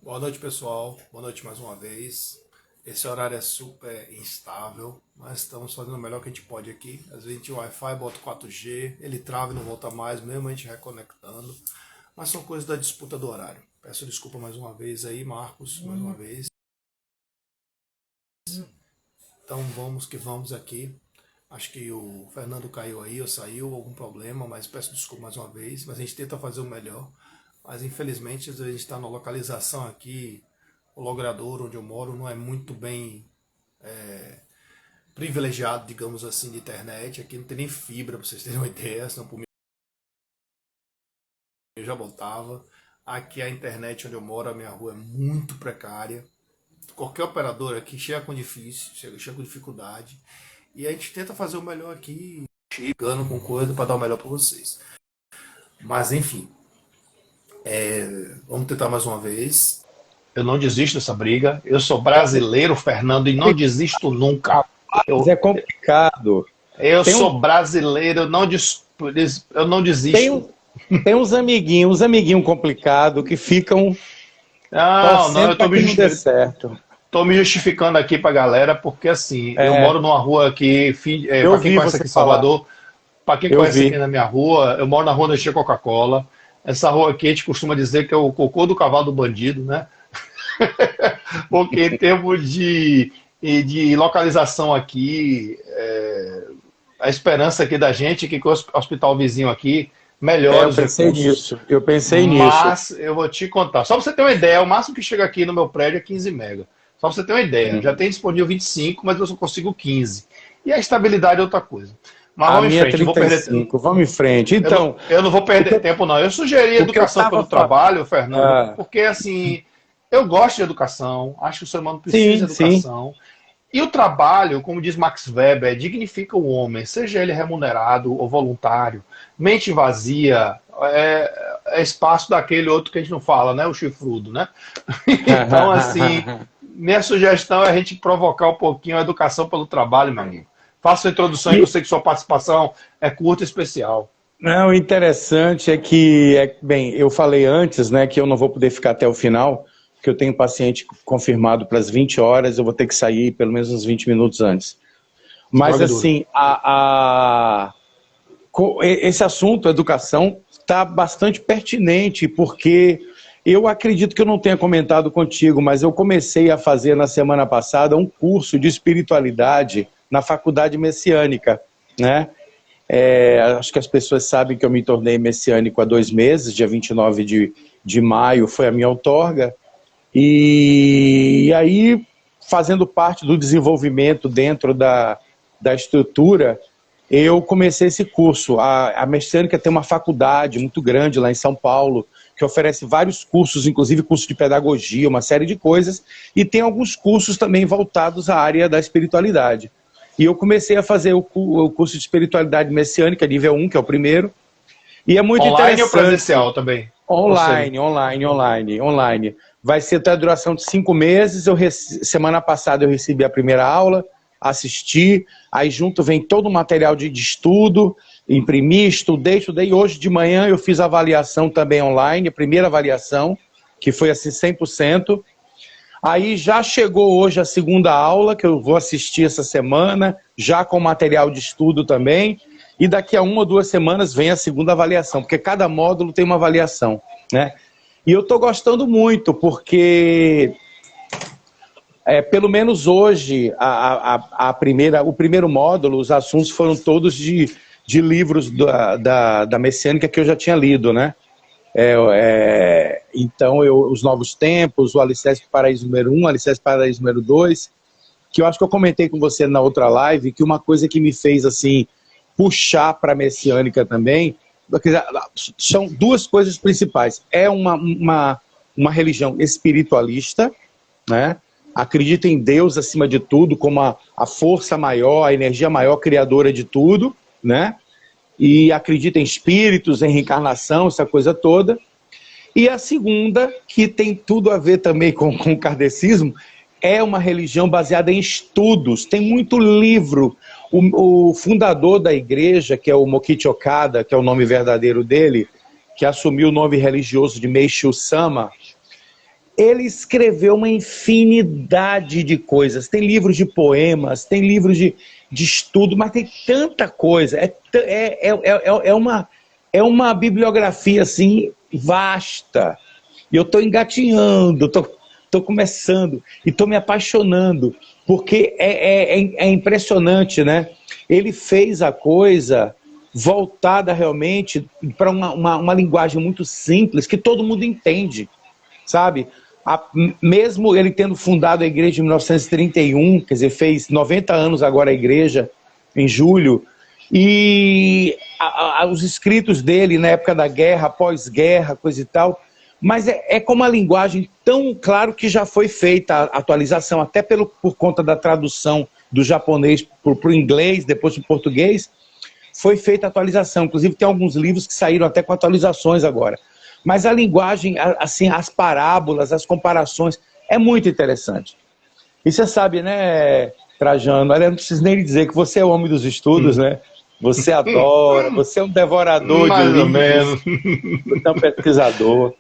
Boa noite, pessoal. Boa noite mais uma vez. Esse horário é super instável, mas estamos fazendo o melhor que a gente pode aqui. Às vezes a gente Wi-Fi, bota 4G, ele trava e não volta mais, mesmo a gente reconectando. Mas são coisas da disputa do horário. Peço desculpa mais uma vez aí, Marcos, mais uma vez. Então vamos que vamos aqui. Acho que o Fernando caiu aí, ou saiu, algum problema, mas peço desculpa mais uma vez. Mas a gente tenta fazer o melhor. Mas infelizmente a gente está na localização aqui, o logrador onde eu moro não é muito bem privilegiado, digamos assim, de internet. Aqui não tem nem fibra, para vocês terem uma ideia, senão por mim eu já botava. Aqui a internet onde eu moro, a minha rua é muito precária. Qualquer operador aqui chega com difícil, chega com dificuldade. E a gente tenta fazer o melhor aqui, chegando com coisa para dar o melhor para vocês. Mas enfim, vamos tentar mais uma vez. Eu não desisto dessa briga. Eu sou brasileiro, Fernando, e não desisto nunca. Mas é complicado. Eu Tem, sou brasileiro, eu não desisto. tem uns amiguinhos complicados que ficam Não, eu torcendo para que não dê certo. tô me justificando aqui pra galera, porque assim, eu É, moro numa rua aqui, eu pra quem vi conhece você aqui em falar. Salvador, pra quem Eu conhece aqui vi. na minha rua, eu moro na rua da Tia Coca-Cola. Essa rua aqui a gente costuma dizer que é o cocô do cavalo do bandido, né? Porque em termos de localização aqui, a esperança aqui da gente é que com o hospital vizinho aqui melhore Eu os pensei recursos. nisso. Eu pensei nisso. Mas eu vou te contar. Só para você ter uma ideia, o máximo que chega aqui no meu prédio é 15 mega. Só para você ter uma ideia. Já tem disponível 25, mas eu só consigo 15. E a estabilidade é outra coisa. Mas A vamos em minha é frente. Eu vou perder, 35. Vamos em frente. Então, eu não vou o que, perder tempo, não. Eu sugeri o que eu educação estava pelo falando. trabalho, Fernando, Ah, porque assim, eu gosto de educação, acho que o ser humano precisa sim, de sim. educação. E o trabalho, como diz Max Weber, dignifica o homem, seja ele remunerado ou voluntário. Mente vazia é espaço daquele outro que a gente não fala, né? O chifrudo, né? Então, assim, minha sugestão é a gente provocar um pouquinho a educação pelo trabalho, meu amigo. Faça a introdução aí, que eu E sei que sua participação é curta e especial. não, o interessante é que, bem, eu falei antes, né, que eu não vou poder ficar até o final, que eu tenho paciente confirmado para as 20 horas, eu vou ter que sair pelo menos uns 20 minutos antes. Mas, Droga dura. assim, esse assunto, educação, está bastante pertinente, porque eu acredito que eu não tenha comentado contigo, mas eu comecei a fazer na semana passada um curso de espiritualidade na Faculdade Messiânica, né? Acho que as pessoas sabem que eu me tornei messiânico há 2 meses, dia 29 de maio foi a minha outorga, e aí, fazendo parte do desenvolvimento dentro da estrutura, eu comecei esse curso. A Messiânica tem uma faculdade muito grande lá em São Paulo, que oferece vários cursos, inclusive curso de pedagogia, uma série de coisas, e tem alguns cursos também voltados à área da espiritualidade. E eu comecei a fazer o curso de espiritualidade messiânica, nível 1, que é o primeiro, e é muito Online ou interessante. presencial também? Ou semi? Online. Vai ser até a duração de 5 meses. Semana passada eu recebi a primeira aula, assisti, aí junto vem todo o material de estudo, imprimi, estudei. Hoje de manhã eu fiz a avaliação também online, a primeira avaliação, que foi assim 100%. Aí já chegou hoje a segunda aula, que eu vou assistir essa semana, já com material de estudo também, e daqui a 1 ou 2 semanas vem a segunda avaliação, porque cada módulo tem uma avaliação, né? E eu estou gostando muito, porque pelo menos hoje, o primeiro módulo, os assuntos foram todos de livros da Messiânica que eu já tinha lido, né? Então, os Novos Tempos, o Alicerce para o Paraíso número 1, o Alicerce para o Paraíso número 2, que eu acho que eu comentei com você na outra live, que uma coisa que me fez, assim, puxar para a Messiânica também, são duas coisas principais. É uma religião espiritualista, né? Acredita em Deus acima de tudo, como a força maior, a energia maior, criadora de tudo, né? E acredita em espíritos, em reencarnação, essa coisa toda. E a segunda, que tem tudo a ver também com o kardecismo, é uma religião baseada em estudos. Tem muito livro. O fundador da igreja, que é o Mokichi Okada, que é o nome verdadeiro dele, que assumiu o nome religioso de Meishu Sama, Ele escreveu uma infinidade de coisas. Tem livros de poemas, tem livros de estudo, mas tem tanta coisa. É uma bibliografia assim vasta. E eu estou engatinhando, estou começando e estou me apaixonando, porque é impressionante, né? Ele fez a coisa voltada realmente para uma linguagem muito simples que todo mundo entende, sabe? Mesmo ele tendo fundado a igreja em 1931, quer dizer, fez 90 anos agora a igreja, em julho, e os escritos dele na época da guerra, pós-guerra, coisa e tal, mas é com uma linguagem tão claro que já foi feita a atualização, até por conta da tradução do japonês para o inglês, depois para o português, foi feita a atualização. Inclusive tem alguns livros que saíram até com atualizações agora. Mas a linguagem, assim, as parábolas, as comparações, é muito interessante. E você sabe, né, Trajano, eu não preciso nem dizer que você é o homem dos estudos, né? Você adora, você é um devorador de livros, mais ou menos. você é um pesquisador.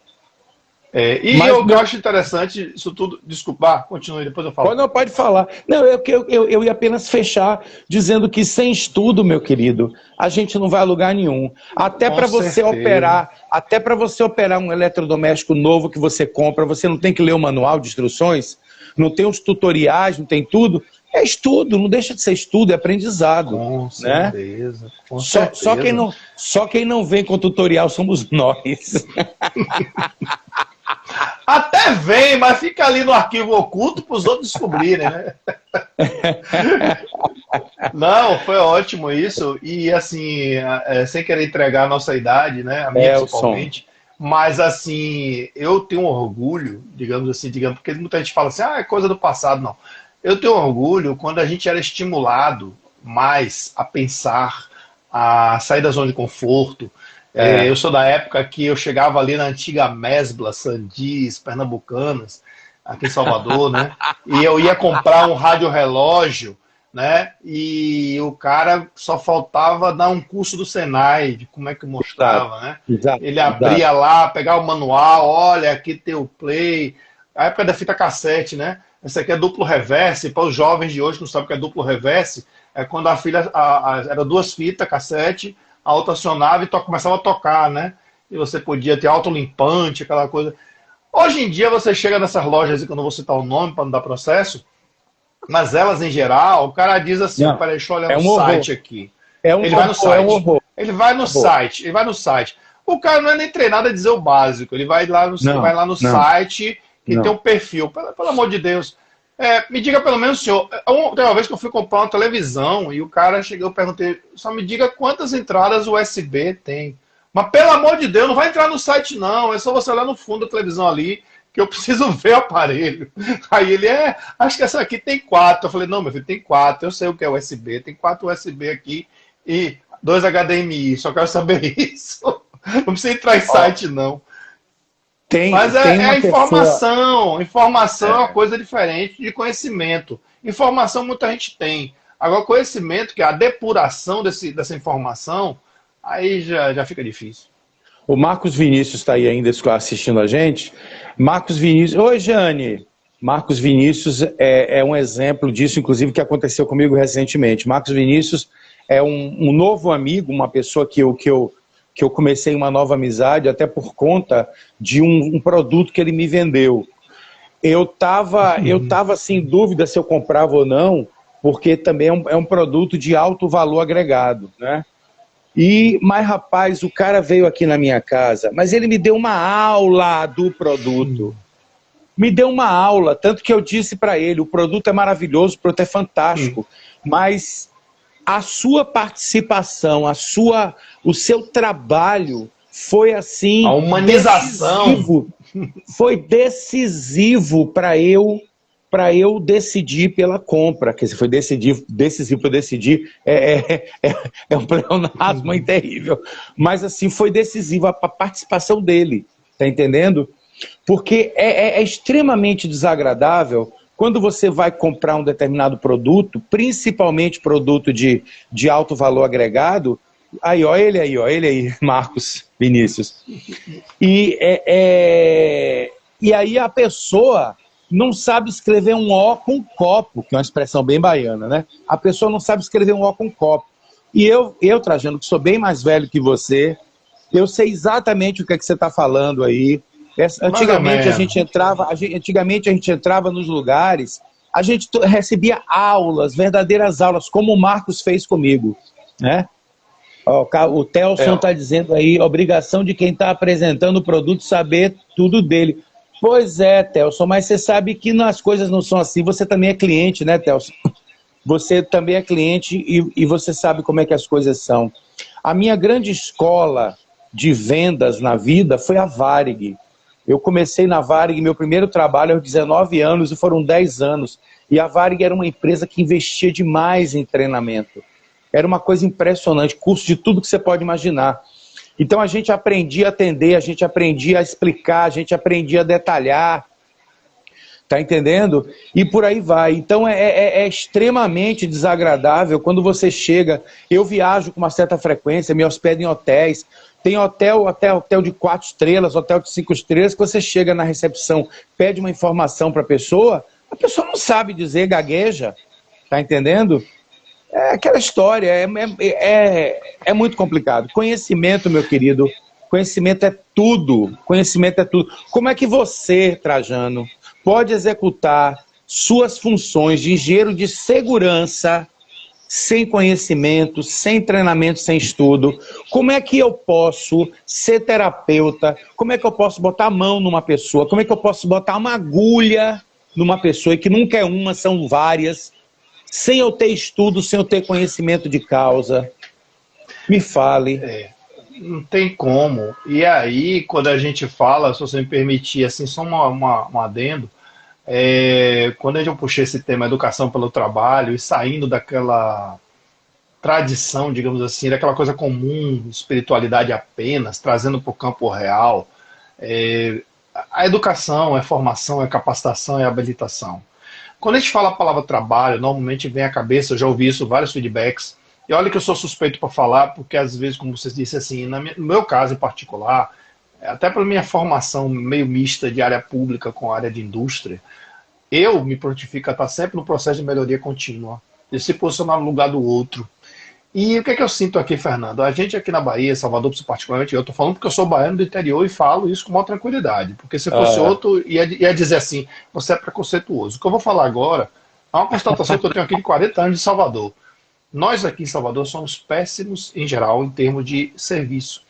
Mas eu acho interessante isso tudo. Desculpa, continue, depois eu falo. Não, pode falar. Não, eu ia apenas fechar dizendo que sem estudo, meu querido, a gente não vai a lugar nenhum. Até para você operar um eletrodoméstico novo que você compra, você não tem que ler o manual de instruções, não tem os tutoriais, não tem tudo. É estudo, não deixa de ser estudo, é aprendizado. Com certeza. Né? Com certeza. Só quem não vem com tutorial somos nós. Até vem, mas fica ali no arquivo oculto para os outros descobrirem, né? Não, foi ótimo isso. E assim, sem querer entregar a nossa idade, né? A minha principalmente. Mas assim, eu tenho um orgulho, digamos, porque muita gente fala assim, é coisa do passado, não. Eu tenho orgulho quando a gente era estimulado mais a pensar, a sair da zona de conforto. Eu sou da época que eu chegava ali na antiga Mesbla, Sandis, Pernambucanas, aqui em Salvador, né? E eu ia comprar um rádio-relógio, né? E o cara só faltava dar um curso do Senai, de como é que mostrava, né? Ele abria lá, pegava o manual, olha, aqui tem o play. A época da fita cassete, né? Esse aqui é duplo reverse. Para os jovens de hoje que não sabem o que é duplo reverse, é quando a filha era duas fitas cassete, a outra acionava e começava a tocar, né? E você podia ter autolimpante, aquela coisa. Hoje em dia você chega nessas lojas, que eu não vou citar o nome para não dar processo, mas elas em geral, o cara diz assim, peraí, deixa eu olhar no site aqui. Ele vai no site. Ele vai no site. O cara não é nem treinado a dizer o básico. Ele vai lá no site e tem um perfil. Pelo amor de Deus. Me diga pelo menos, senhor, tem uma vez que eu fui comprar uma televisão e o cara chegou, eu perguntei, só me diga quantas entradas USB tem. Mas pelo amor de Deus, não vai entrar no site não, é só você olhar no fundo da televisão ali, que eu preciso ver o aparelho. Aí ele, acho que essa aqui tem 4. Eu falei, não, meu filho, tem 4, eu sei o que é USB, tem 4 USB aqui e 2 HDMI, só quero saber isso. Não precisa entrar em site não. Mas a informação. Informação é uma coisa diferente de conhecimento. Informação muita gente tem. Agora, conhecimento, que é a depuração dessa informação, aí já fica difícil. O Marcos Vinícius está aí ainda assistindo a gente. Marcos Vinícius. Oi, Jane. Marcos Vinícius é um exemplo disso, inclusive, que aconteceu comigo recentemente. Marcos Vinícius é um novo amigo, uma pessoa que eu comecei uma nova amizade, até por conta de um produto que ele me vendeu. Eu tava sem dúvida se eu comprava ou não, porque também é um produto de alto valor agregado, né? Mas, rapaz, o cara veio aqui na minha casa, mas ele me deu uma aula do produto. Me deu uma aula, tanto que eu disse para ele, o produto é maravilhoso, o produto é fantástico, mas a sua participação, o seu trabalho foi assim... A humanização. Foi decisivo para eu decidir pela compra. Quer dizer, foi decisivo para eu decidir. É um pleonasmo terrível. Mas assim, foi decisivo a participação dele. Tá entendendo? Porque é extremamente desagradável quando você vai comprar um determinado produto, principalmente produto de alto valor agregado. Ele aí, Marcos Vinícius. E E aí a pessoa não sabe escrever um O com copo, que é uma expressão bem baiana, né? A pessoa não sabe escrever um O com copo. E eu Trajano, que sou bem mais velho que você, eu sei exatamente o que é que você está falando aí. Antigamente a gente entrava nos lugares, a gente recebia aulas, verdadeiras aulas, como o Marcos fez comigo, né? O Telson está dizendo aí, obrigação de quem está apresentando o produto saber tudo dele. Pois é, Telson, mas você sabe que as coisas não são assim. Você também é cliente, né, Telson? Você também é cliente e você sabe como é que as coisas são. A minha grande escola de vendas na vida foi a Varig. Eu comecei na Varig, meu primeiro trabalho aos 19 anos e foram 10 anos. E a Varig era uma empresa que investia demais em treinamento. Era uma coisa impressionante, curso de tudo que você pode imaginar. Então a gente aprendia a atender, a gente aprendia a explicar, a gente aprendia a detalhar, tá entendendo? E por aí vai. Então é extremamente desagradável quando você chega, eu viajo com uma certa frequência, me hospedo em hotéis, tem hotel de 4 estrelas, hotel de 5 estrelas, que você chega na recepção, pede uma informação para a pessoa não sabe dizer, gagueja, tá entendendo? É aquela história, é muito complicado. Conhecimento, meu querido, conhecimento é tudo. Conhecimento é tudo. Como é que você, Trajano, pode executar suas funções de engenheiro de segurança sem conhecimento, sem treinamento, sem estudo? Como é que eu posso ser terapeuta? Como é que eu posso botar a mão numa pessoa? Como é que eu posso botar uma agulha numa pessoa, e que nunca é uma, são várias, sem eu ter estudo, sem eu ter conhecimento de causa? Me fale. Não tem como. E aí, quando a gente fala, se você me permitir, assim, só um adendo, quando eu puxei esse tema educação pelo trabalho e saindo daquela tradição, digamos assim, daquela coisa comum, espiritualidade apenas, trazendo para o campo real, a educação é formação, é capacitação, é habilitação. Quando a gente fala a palavra trabalho, normalmente vem à cabeça, eu já ouvi isso, vários feedbacks, e olha que eu sou suspeito para falar, porque às vezes, como você disse assim, no meu caso em particular, até pela minha formação meio mista de área pública com área de indústria, eu me prontifico a estar sempre no processo de melhoria contínua, de se posicionar no lugar do outro. E o que é que eu sinto aqui, Fernando? A gente aqui na Bahia, Salvador, particularmente, eu estou falando porque eu sou baiano do interior e falo isso com maior tranquilidade. Porque se fosse outro, ia dizer assim, você é preconceituoso. O que eu vou falar agora é uma constatação que eu tenho aqui de 40 anos de Salvador. Nós aqui em Salvador somos péssimos, em geral, em termos de serviço.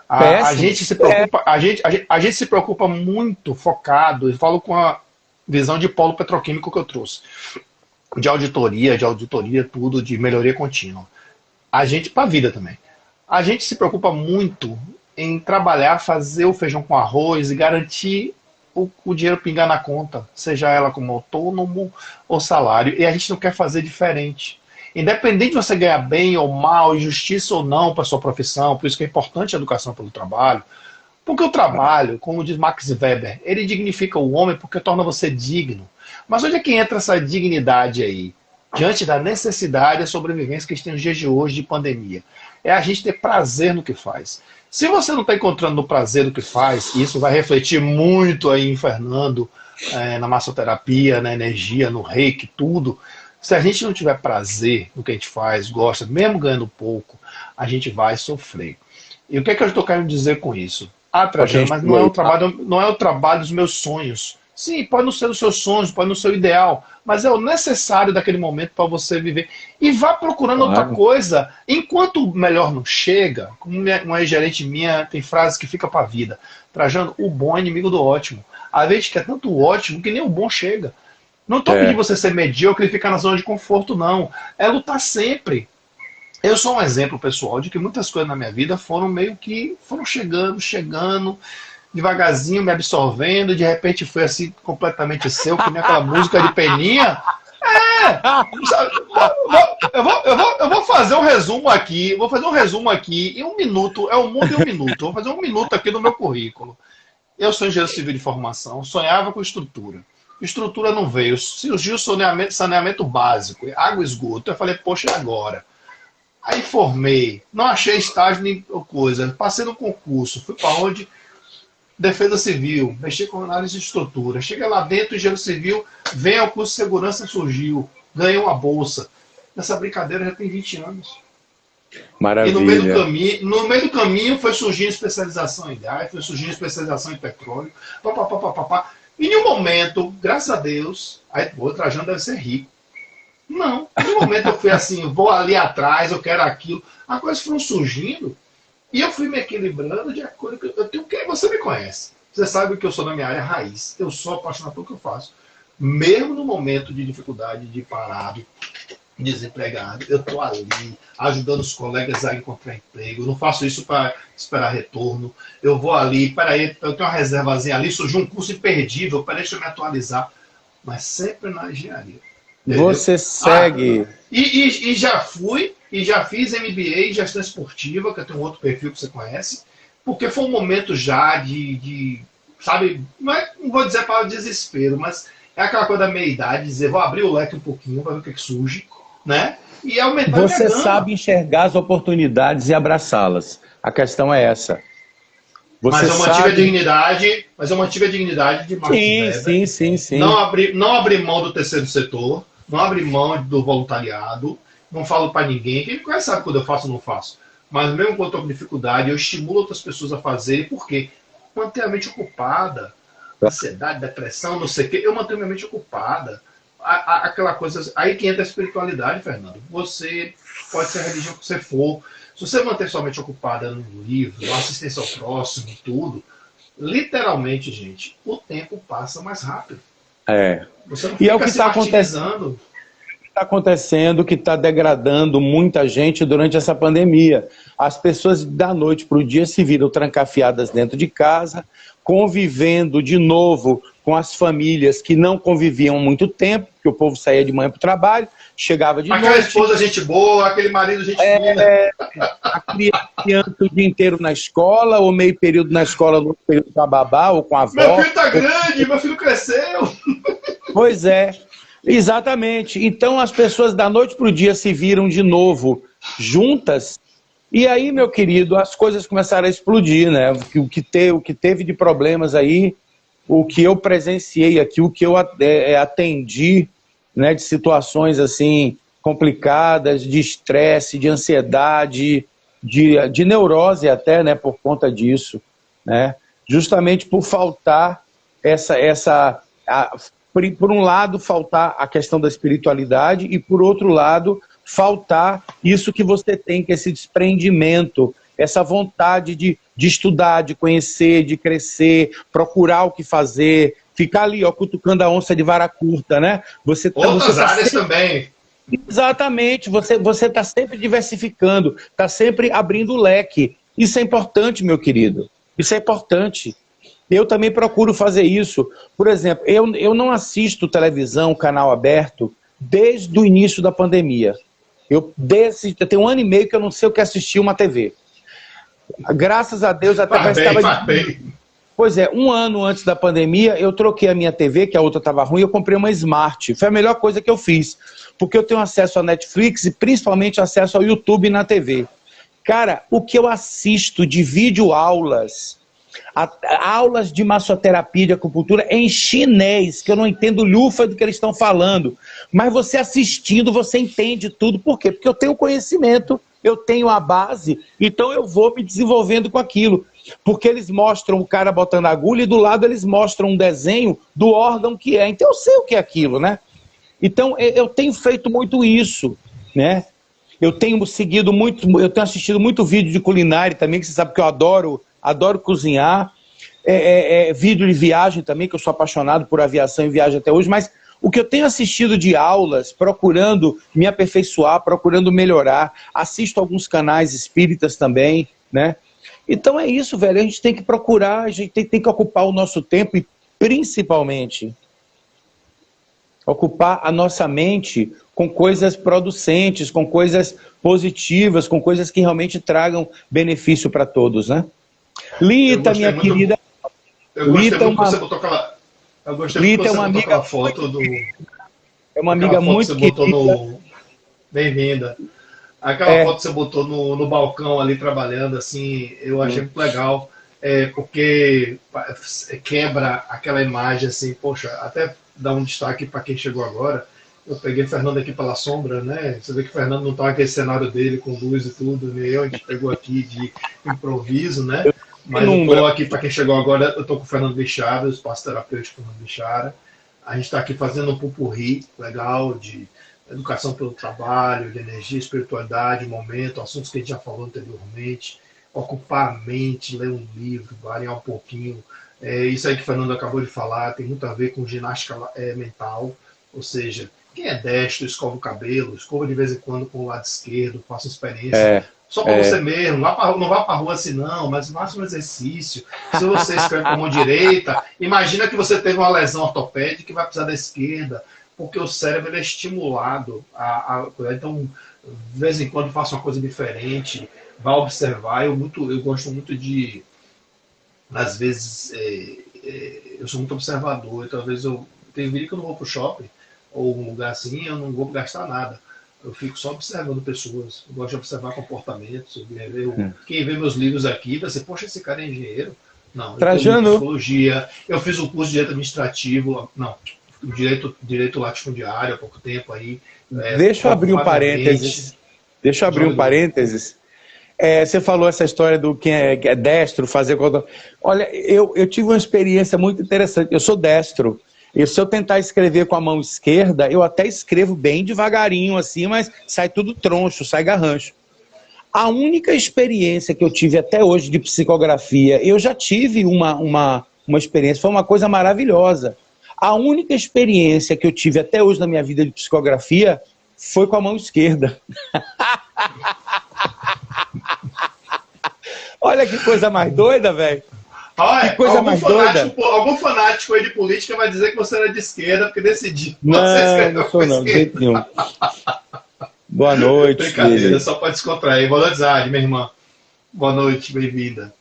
A gente se preocupa muito focado, e falo com a visão de polo petroquímico que eu trouxe, de auditoria, tudo, de melhoria contínua. A gente, para a vida também, a gente se preocupa muito em trabalhar, fazer o feijão com arroz e garantir o dinheiro pingar na conta, seja ela como autônomo ou salário, e a gente não quer fazer diferente. Independente de você ganhar bem ou mal, injustiça ou não para sua profissão, por isso que é importante a educação pelo trabalho, porque o trabalho, como diz Max Weber, ele dignifica o homem porque torna você digno. Mas onde é que entra essa dignidade aí? Diante da necessidade e a sobrevivência que a gente tem nos dias de hoje de pandemia. É a gente ter prazer no que faz. Se você não está encontrando no prazer do que faz, e isso vai refletir muito aí em Fernando, na massoterapia, na energia, no reiki, tudo. Se a gente não tiver prazer no que a gente faz, gosta, mesmo ganhando pouco, a gente vai sofrer. E o que é que eu estou querendo dizer com isso? Trajano, mas não é o trabalho dos meus sonhos. Sim, pode não ser os seus sonhos, pode não ser o ideal, mas é o necessário daquele momento para você viver. E vá procurando outra coisa. Enquanto o melhor não chega, como uma gerente minha tem frases que fica para a vida. Trajano, o bom é inimigo do ótimo. Às vezes quer tanto o ótimo que nem o bom chega. Não estou pedindo você ser medíocre e ficar na zona de conforto, não. É lutar sempre. Eu sou um exemplo pessoal de que muitas coisas na minha vida foram meio que foram chegando, devagarzinho, me absorvendo, de repente foi assim completamente seu, que nem aquela música de Peninha. Eu vou fazer um resumo aqui, em 1 minuto, é o mundo em 1 minuto. Eu vou fazer 1 minuto aqui no meu currículo. Eu sou engenheiro civil de formação, sonhava com estrutura. Estrutura não veio, surgiu saneamento básico, água e esgoto. Eu falei, poxa, e agora? Aí formei, não achei estágio nem coisa, passei no concurso, fui para onde? Defesa Civil, mexi com análise de estrutura. Chega lá dentro, engenheiro civil, vem ao curso de segurança, surgiu, ganhou uma bolsa. Essa brincadeira já tem 20 anos. Maravilha. E no meio do caminho foi surgindo especialização em gás, foi surgindo especialização em petróleo, papapá. E em um momento, graças a Deus, aí o Trajano deve ser rico. Não, em um momento eu fui assim, vou ali atrás, eu quero aquilo. As coisas foram surgindo e eu fui me equilibrando de acordo com eu tenho que você me conhece. Você sabe que eu sou na minha área raiz. Eu sou apaixonado pelo que eu faço. Mesmo no momento de dificuldade, de parado, desempregado, eu estou ali ajudando os colegas a encontrar emprego. Eu não faço isso para esperar retorno. Eu vou ali, peraí, eu tenho uma reservazinha ali, surgiu um curso imperdível, peraí, deixa eu me atualizar. Mas sempre na engenharia. Entendeu? Você segue. E já fui, e já fiz MBA em gestão esportiva, que eu tenho um outro perfil que você conhece, porque foi um momento já sabe, não vou dizer para desespero, mas é aquela coisa da meia-idade, dizer, vou abrir o leque um pouquinho para ver o que surge, né? E aumentar Você sabe enxergar as oportunidades e abraçá-las. A questão é essa. Mas eu mantive a dignidade de Max Weber. Sim. Não abri mão do terceiro setor, não abri mão do voluntariado, não falo para ninguém. Quem me conhece sabe quando eu faço ou não faço. Mas mesmo quando eu estou com dificuldade, eu estimulo outras pessoas a fazerem, porque manter a mente ocupada, ansiedade, depressão, não sei o quê, eu mantenho minha mente ocupada. Aquela coisa, aí que entra a espiritualidade, Fernando. Você pode ser a religião que você for. Se você manter sua mente ocupada no livro, na assistência ao próximo, tudo, literalmente, gente, o tempo passa mais rápido. Você não fica é o que está acontecendo. Está acontecendo, que está degradando muita gente durante essa pandemia. As pessoas da noite para o dia se viram trancafiadas dentro de casa, convivendo de novo com as famílias que não conviviam há muito tempo, porque o povo saía de manhã para o trabalho, chegava de noite. Aquela esposa gente boa, aquele marido gente fina. A criança o dia inteiro na escola, ou meio período na escola, no período com a babá, ou com a avó. Meu filho está grande, meu filho cresceu. Pois é, exatamente. Então as pessoas da noite para o dia se viram de novo juntas, e aí, meu querido, as coisas começaram a explodir, né? O que teve de problemas aí, o que eu presenciei aqui, o que eu atendi, né, de situações assim complicadas, de estresse, de ansiedade, de neurose até, né, por conta disso, né? Justamente por faltar por um lado, faltar a questão da espiritualidade e, por outro lado, faltar isso que você tem, que é esse desprendimento, essa vontade de estudar, de conhecer, de crescer, procurar o que fazer, ficar ali, ó, cutucando a onça de vara curta, né? Outras áreas também. Exatamente, você está sempre diversificando, está sempre abrindo o leque. Isso é importante, meu querido, isso é importante. Eu também procuro fazer isso. Por exemplo, eu não assisto televisão, canal aberto, desde o início da pandemia. Eu tenho 1 ano e meio que eu não sei o que assistir uma TV. Graças a Deus, até Pois é, 1 ano antes da pandemia, eu troquei a minha TV, que a outra estava ruim, eu comprei uma Smart. Foi a melhor coisa que eu fiz, porque eu tenho acesso à Netflix e principalmente acesso ao YouTube na TV. Cara, o que eu assisto de videoaulas, aulas de massoterapia, de acupuntura, em chinês, que eu não entendo lufa do que eles estão falando. Mas você assistindo, você entende tudo. Por quê? Porque eu tenho conhecimento, eu tenho a base, então eu vou me desenvolvendo com aquilo. Porque eles mostram o cara botando agulha e do lado eles mostram um desenho do órgão que é. Então eu sei o que é aquilo, né? Então eu tenho feito muito isso, né? Eu tenho seguido muito, eu tenho assistido muito vídeo de culinária também, que você sabe que eu adoro cozinhar. Vídeo de viagem também, que eu sou apaixonado por aviação e viagem até hoje, mas o que eu tenho assistido de aulas, procurando me aperfeiçoar, procurando melhorar, assisto alguns canais espíritas também, né? Então é isso, velho, a gente tem que procurar, a gente tem que ocupar o nosso tempo e principalmente ocupar a nossa mente com coisas producentes, com coisas positivas, com coisas que realmente tragam benefício para todos, né? Lita, minha querida. Eu gostei muito que você botou aquela. Eu gostei muito que você botou aquela foto do. É uma amiga muito querida. Bem-vinda. Aquela foto que você botou no balcão ali trabalhando, assim, eu achei muito legal. porque quebra aquela imagem assim, poxa, até dá um destaque para quem chegou agora. Eu peguei o Fernando aqui pela sombra, né? Você vê que o Fernando não está naquele cenário dele com luz e tudo, nem eu, a gente pegou aqui de improviso, né? Mas eu estou aqui, para quem chegou agora, eu estou com o Fernando Bichara, o espaço terapêutico Fernando Bichara. A gente está aqui fazendo um pupurri legal de educação pelo trabalho, de energia, espiritualidade, momento, assuntos que a gente já falou anteriormente, ocupar a mente, ler um livro, variar um pouquinho. Isso aí que o Fernando acabou de falar tem muito a ver com ginástica mental, ou seja, quem é destro, escova o cabelo, escova de vez em quando com o lado esquerdo, faça experiência. Só para você mesmo, não vá para a rua assim não, mas faça um exercício. Se você escreve com a mão direita, imagina que você teve uma lesão ortopédica e vai precisar da esquerda, porque o cérebro é estimulado. Então, de vez em quando faça uma coisa diferente, vá observar. Eu gosto muito de, às vezes, eu sou muito observador, então às vezes tem vídeo que eu não vou para o shopping, ou um lugar assim, eu não vou gastar nada. Eu fico só observando pessoas. Eu gosto de observar comportamentos. Quem vê meus livros aqui vai dizer, poxa, esse cara é engenheiro? Não, eu tenho psicologia. Eu fiz o curso de direito administrativo. Não, direito latifundiário há pouco tempo aí. Deixa eu abrir um parênteses. Você falou essa história do quem é destro, fazer... Olha, eu tive uma experiência muito interessante. Eu sou destro. E se eu tentar escrever com a mão esquerda, eu até escrevo bem devagarinho assim, mas sai tudo troncho, sai garrancho. A única experiência que eu tive até hoje de psicografia, eu já tive uma experiência, foi uma coisa maravilhosa. A única experiência que eu tive até hoje na minha vida de psicografia foi com a mão esquerda. Olha que coisa mais doida, velho. Olha, que coisa mais doida. Algum fanático aí de política vai dizer que você era de esquerda porque decidiu. Não sou não, de jeito nenhum. Boa noite. Brincadeira, só para descontrair. Boa noite, Zad, minha irmã. Boa noite, bem-vinda.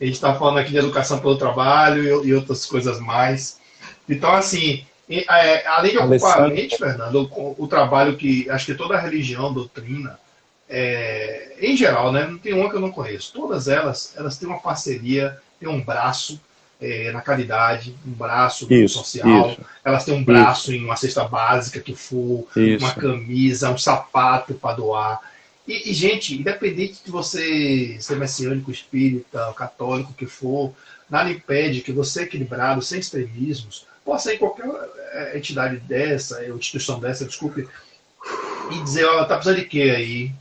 A gente está falando aqui de educação pelo trabalho e outras coisas mais. Então, assim, além de ocupar a mente, Fernando, o trabalho que acho que toda a religião doutrina, em geral, né, não tem uma que eu não conheço. Todas elas têm uma parceria, tem um braço na caridade, um braço no social, elas têm um braço em uma cesta básica que for, uma camisa, um sapato para doar. E, gente, independente de você ser messiânico, espírita, católico, que for, nada impede que você, equilibrado, sem extremismos, possa ir em qualquer entidade dessa, instituição dessa, desculpe, e dizer, ó, tá precisando de quê aí?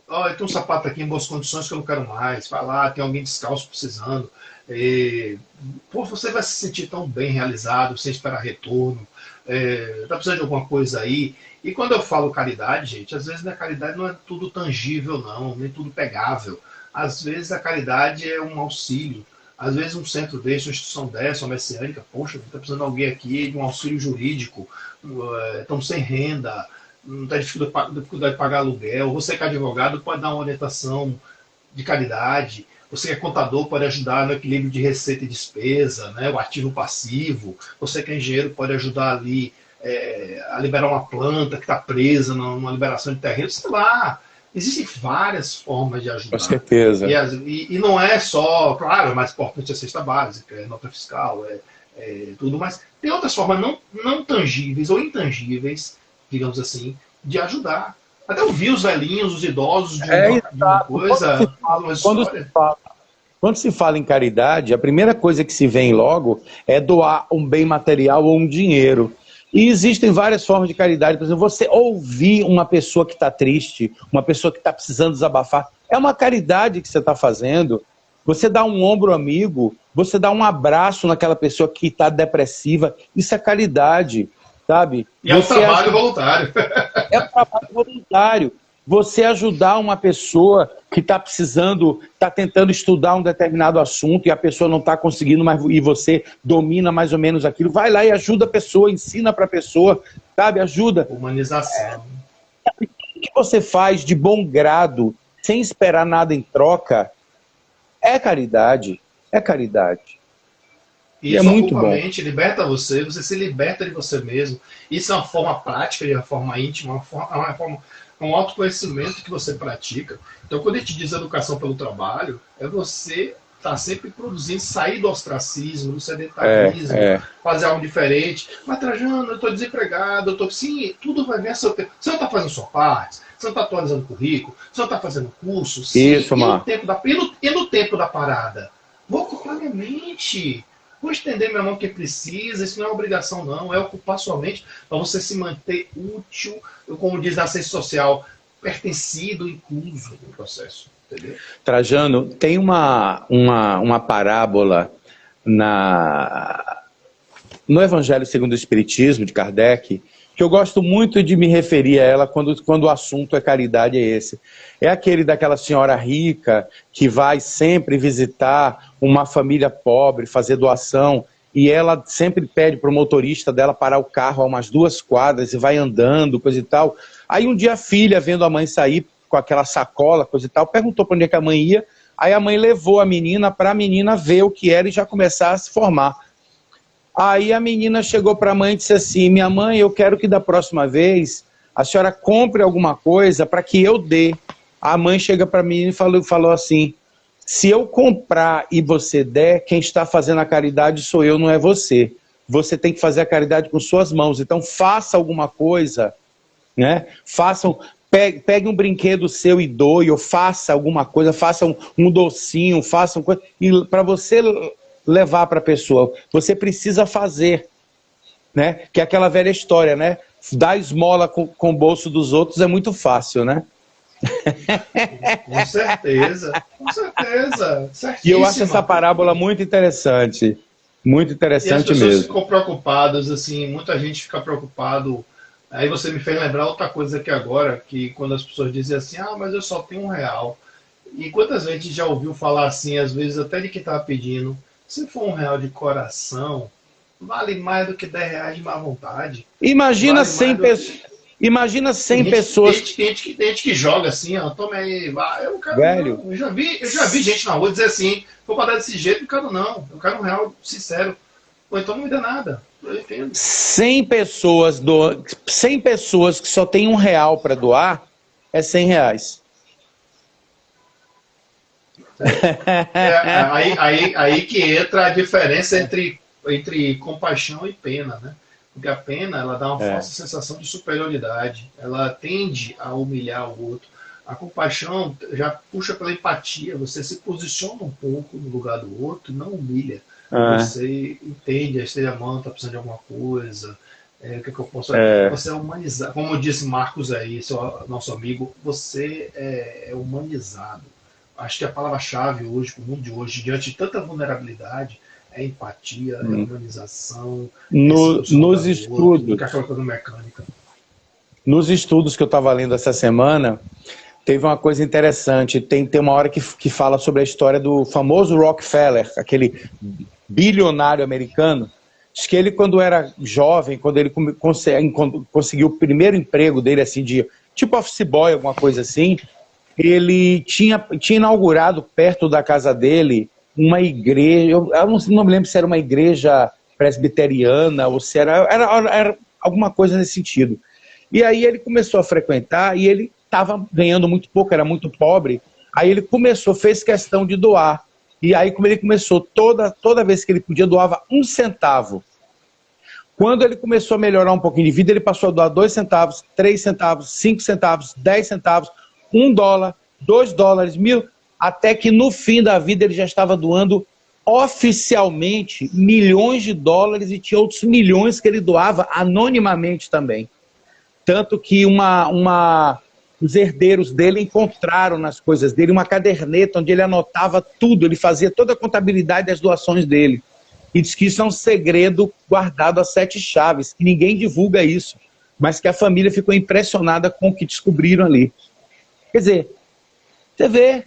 Ó, tem um sapato aqui em boas condições que eu não quero mais, vai lá, tem alguém descalço precisando. Pô, você vai se sentir tão bem realizado, sem esperar retorno, tá precisando de alguma coisa aí. E quando eu falo caridade, gente, às vezes a caridade não é tudo tangível, não, nem tudo pegável. Às vezes a caridade é um auxílio. Às vezes um centro desse, uma instituição dessa, uma messiânica, poxa, está precisando de alguém aqui de um auxílio jurídico, estão sem renda, não está dificuldade de pagar aluguel. Você que é advogado pode dar uma orientação de caridade. Você que é contador pode ajudar no equilíbrio de receita e despesa, né, o ativo passivo. Você que é engenheiro pode ajudar ali a liberar uma planta que está presa numa liberação de terreno. Sei lá, existem várias formas de ajudar. Com certeza. E não é só, claro, é mais importante a cesta básica, nota fiscal, tudo, mas tem outras formas não tangíveis ou intangíveis, digamos assim, de ajudar. Até ouvir os velhinhos, os idosos de uma coisa, uma história. Quando se fala em caridade, a primeira coisa que se vem logo é doar um bem material ou um dinheiro. E existem várias formas de caridade. Por exemplo, você ouvir uma pessoa que está triste, uma pessoa que está precisando desabafar, é uma caridade que você está fazendo. Você dá um ombro amigo, você dá um abraço naquela pessoa que está depressiva, isso é caridade, sabe? E é um trabalho voluntário. É um trabalho voluntário. Você ajudar uma pessoa que está precisando, está tentando estudar um determinado assunto e a pessoa não está conseguindo, e você domina mais ou menos aquilo, vai lá e ajuda a pessoa, ensina para a pessoa, sabe? Ajuda. Humanização. O que você faz de bom grado, sem esperar nada em troca, é caridade. É caridade. E é muito bom. Liberta você se liberta de você mesmo. Isso é uma forma prática, de uma forma íntima, um autoconhecimento que você pratica. Então, quando a gente diz educação pelo trabalho, é você tá sempre produzindo, sair do ostracismo, do sedentarismo, fazer algo diferente. Mas, Trajano, eu estou desempregado, eu estou... Sim, tudo vai vir a seu tempo. Você não está fazendo sua parte, você não está atualizando o currículo, você não está fazendo curso, sim. Isso, mano. E no tempo da parada? Vou ocupar minha mente. Vou estender minha mão que precisa, isso não é obrigação não, é ocupar sua mente para você se manter útil, como diz a ciência social, pertencido, incluso no processo. Entendeu? Trajano, tem uma parábola no Evangelho segundo o Espiritismo, de Kardec, que eu gosto muito de me referir a ela quando o assunto é caridade, é esse. É aquele daquela senhora rica que vai sempre visitar uma família pobre, fazer doação, e ela sempre pede para o motorista dela parar o carro a umas 2 quadras e vai andando, coisa e tal. Aí um dia a filha, vendo a mãe sair com aquela sacola, coisa e tal, perguntou para onde é que a mãe ia, aí a mãe levou a menina para a menina ver o que era e já começar a se formar. Aí a menina chegou para a mãe e disse assim, minha mãe, eu quero que da próxima vez a senhora compre alguma coisa para que eu dê. A mãe chega para mim e falou assim, se eu comprar e você der, quem está fazendo a caridade sou eu, não é você. Você tem que fazer a caridade com suas mãos, então faça alguma coisa, né? Pegue um brinquedo seu e doe, ou faça alguma coisa, faça um docinho, faça uma coisa, e para você levar para a pessoa, você precisa fazer, né? Que é aquela velha história, né? Dar esmola com o bolso dos outros é muito fácil, né? Com certeza, certíssima. E eu acho essa parábola muito interessante E as pessoas mesmo. ficam preocupadas, assim, muita gente fica preocupado. Aí você me fez lembrar outra coisa aqui agora, que quando as pessoas dizem assim, mas eu só tenho R$1. E quantas vezes a gente já ouviu falar assim, às vezes até de quem estava pedindo, se for R$1 de coração, vale mais do que R$10 de má vontade. Imagina Vale 100 pessoas. Imagina 100 pessoas. Tem gente que joga assim, toma aí, vai. Eu não quero, Velho. não. Eu já vi gente na rua dizer assim, vou pagar desse jeito, não quero não. Eu quero R$1 sincero. Ou então não me dá nada. Eu entendo. 100 pessoas que só tem R$1 para doar, é R$100. Aí que entra a diferença entre compaixão e pena, né? Porque a pena, ela dá uma falsa sensação de superioridade, ela tende a humilhar o outro. A compaixão já puxa pela empatia, você se posiciona um pouco no lugar do outro, não humilha. Você entende, a mão está precisando de alguma coisa, o que eu posso... Você é humanizado, como disse Marcos aí, nosso amigo, você é humanizado. Acho que a palavra-chave hoje, para o mundo de hoje, diante de tanta vulnerabilidade, é empatia, é humanização, nos estudos, aquela coisa mecânica. Nos estudos que eu estava lendo essa semana, teve uma coisa interessante. Tem uma hora que fala sobre a história do famoso Rockefeller, aquele bilionário americano. Diz que ele, quando era jovem, quando ele conseguiu o primeiro emprego dele, assim, de tipo office boy, alguma coisa assim, ele tinha inaugurado perto da casa dele uma igreja, eu não me lembro se era uma igreja presbiteriana ou se era alguma coisa nesse sentido. E aí ele começou a frequentar e ele estava ganhando muito pouco, era muito pobre. Aí ele fez questão de doar. E aí como ele começou, toda vez que ele podia, doava 1 centavo. Quando ele começou a melhorar um pouquinho de vida, ele passou a doar 2 centavos, 3 centavos, 5 centavos, 10 centavos, $1, $2, $1.000, até que no fim da vida ele já estava doando oficialmente milhões de dólares e tinha outros milhões que ele doava anonimamente também. Tanto que os herdeiros dele encontraram nas coisas dele uma caderneta onde ele anotava tudo, ele fazia toda a contabilidade das doações dele. E diz que isso é um segredo guardado a 7 chaves, que ninguém divulga isso, mas que a família ficou impressionada com o que descobriram ali. Quer dizer, você vê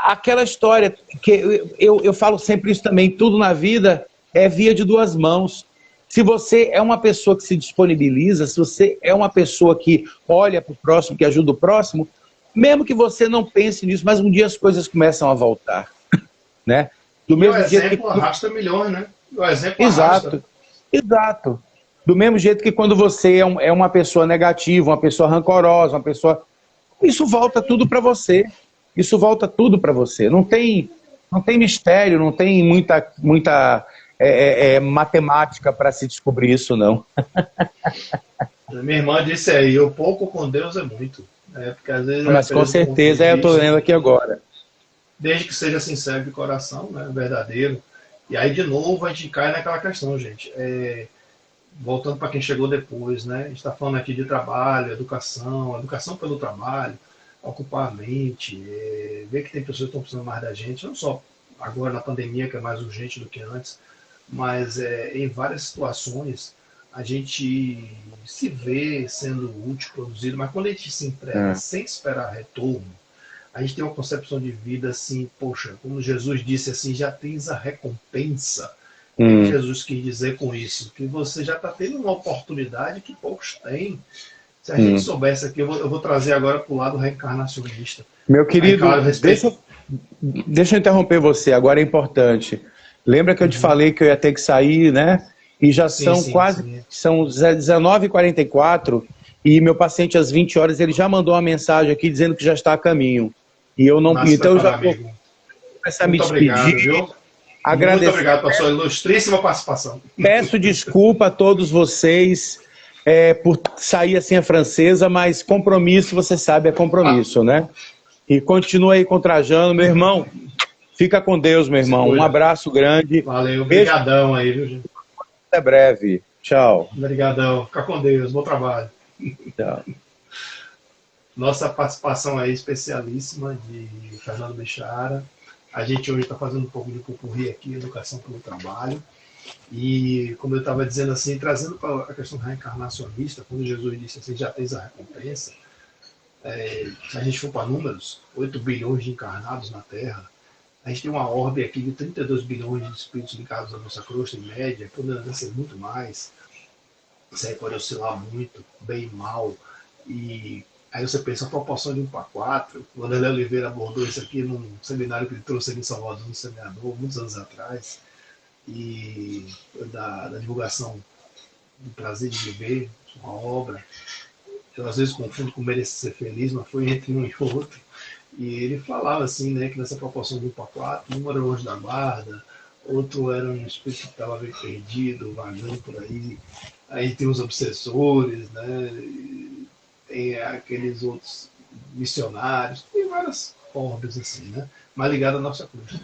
aquela história, que eu falo sempre isso também, tudo na vida é via de 2 mãos. Se você é uma pessoa que se disponibiliza, se você é uma pessoa que olha para o próximo, que ajuda o próximo, mesmo que você não pense nisso, mas um dia as coisas começam a voltar. Né? Do mesmo jeito que arrasta milhões, né? O exemplo arrasta. Exato. Do mesmo jeito que quando você é uma pessoa negativa, uma pessoa rancorosa, uma pessoa... Isso volta tudo para você. Isso volta tudo para você. Não tem Não tem mistério, não tem muita matemática para se descobrir isso, não. Minha irmã disse aí, o pouco com Deus é muito. Né? Porque às vezes é Mas com preso no ponto de certeza, eu estou vista, lendo aqui agora. desde que seja sincero de coração, né? Verdadeiro. E aí, de novo, a gente cai naquela questão, gente. Voltando para quem chegou depois, né? A gente está falando aqui de trabalho, educação pelo trabalho, ocupar a mente, ver que tem pessoas que estão precisando mais da gente, não só agora na pandemia, que é mais urgente do que antes, mas em várias situações a gente se vê sendo útil, produzido, mas quando a gente se entrega É. sem esperar retorno, a gente tem uma concepção de vida assim, poxa, como Jesus disse assim, já tens a recompensa. O que Hum. Jesus quis dizer com isso? Que você já está tendo uma oportunidade que poucos têm. Se a gente Hum. soubesse aqui, eu vou trazer agora para o lado reencarnacionista. Meu Aí, claro, querido, respeito. deixa eu interromper você, agora é importante. Lembra que eu te falei que eu ia ter que sair, né? E já Sim, são sim, quase, sim. são 19h44 e meu paciente às 20 horas, ele já mandou uma mensagem aqui dizendo que já está a caminho. E eu não, Mas se então eu já preparar, vou amigo. começar a me Muito despedir, obrigado, viu? Muito agradecer. obrigado pela sua ilustríssima participação. Peço desculpa a todos vocês por sair assim a francesa, mas compromisso, você sabe, é compromisso, né? E continua aí com o Trajano, meu irmão. Fica com Deus, meu Se irmão. Um cuida. abraço grande. Valeu, Beijo, obrigadão aí, viu, gente? até breve. Tchau. Obrigadão. Fica com Deus. Bom trabalho. Tchau. Nossa participação aí especialíssima de Fernando Bechara. A gente hoje está fazendo um pouco de pupurri aqui, educação pelo trabalho. E, como eu estava dizendo assim, trazendo para a questão reencarnacionista, quando Jesus disse assim, já tens a recompensa, se a gente for para números, 8 bilhões de encarnados na Terra, a gente tem uma orbe aqui de 32 bilhões de espíritos ligados à nossa crosta, em média, poderia ser muito mais. Isso aí pode oscilar muito, bem e mal. E aí você pensa a proporção de 1 para 4. O Wanderlei Oliveira abordou isso aqui num seminário que ele trouxe aqui em Salvador, no semeador, muitos anos atrás. E da divulgação do Prazer de Viver, uma obra. Eu às vezes confundo com Merecer Ser Feliz, mas foi entre um e outro. E ele falava assim, né, que nessa proporção de 1 para 4, um era o anjo da guarda, outro era um espírito que estava meio perdido, vagando por aí. Aí tem os obsessores, né? Tem aqueles outros missionários, tem várias orbes assim, né? Mas ligado à nossa cruz.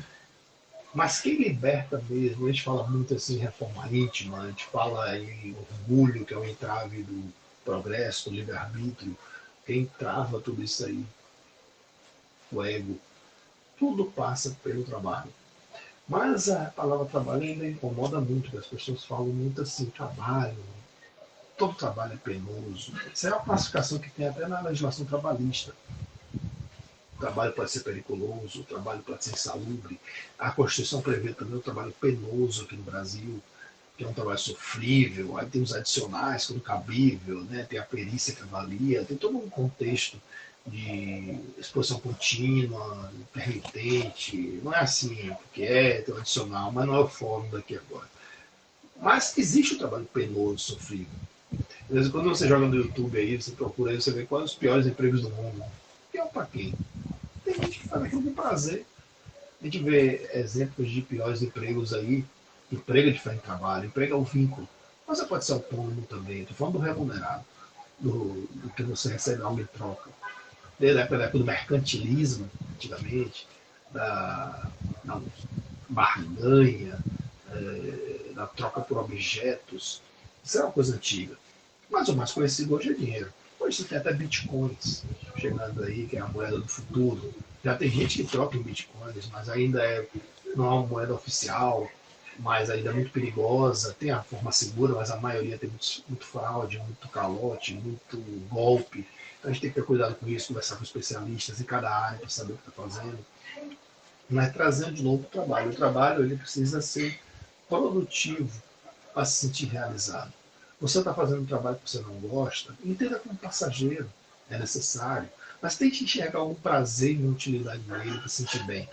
Mas quem liberta mesmo, a gente fala muito assim em reforma íntima, a gente fala em orgulho, que é o entrave do progresso, do livre-arbítrio. Quem trava tudo isso aí? O ego. Tudo passa pelo trabalho. Mas a palavra trabalho ainda incomoda muito, porque as pessoas falam muito assim, trabalho, todo trabalho é penoso. Isso é uma classificação que tem até na legislação trabalhista. O trabalho pode ser periculoso, o trabalho pode ser insalubre. A Constituição prevê também o trabalho penoso aqui no Brasil, que é um trabalho sofrível. Aí tem os adicionais, quando cabível, né? Tem a perícia que avalia, tem todo um contexto de exposição contínua, intermitente. Não é assim, porque tem o adicional, mas não é o fórum daqui agora. Mas existe o trabalho penoso, sofrível. Às vezes, quando você joga no YouTube aí, você procura aí, você vê quais os piores empregos do mundo. Pior para quem? Tem gente que faz aquilo com prazer. A gente vê exemplos de piores empregos aí. Emprego é diferente de trabalho, emprego é o vínculo. Mas você pode ser autônomo também. Estou falando do remunerado, do que você recebe algo em troca. Desde a época do mercantilismo, antigamente, da barganha, da troca por objetos. Isso é uma coisa antiga. Mas o mais conhecido hoje é dinheiro. Hoje você tem até bitcoins chegando aí, que é a moeda do futuro. Já tem gente que troca em bitcoins, mas ainda não é uma moeda oficial, mas ainda é muito perigosa. Tem a forma segura, mas a maioria tem muito fraude, muito calote, muito golpe. Então a gente tem que ter cuidado com isso, conversar com especialistas em cada área para saber o que está fazendo. Mas trazendo de novo o trabalho. O trabalho ele precisa ser produtivo para se sentir realizado. Você está fazendo um trabalho que você não gosta, entenda como passageiro, é necessário. Mas tente enxergar algum prazer e utilidade nele para se sentir bem.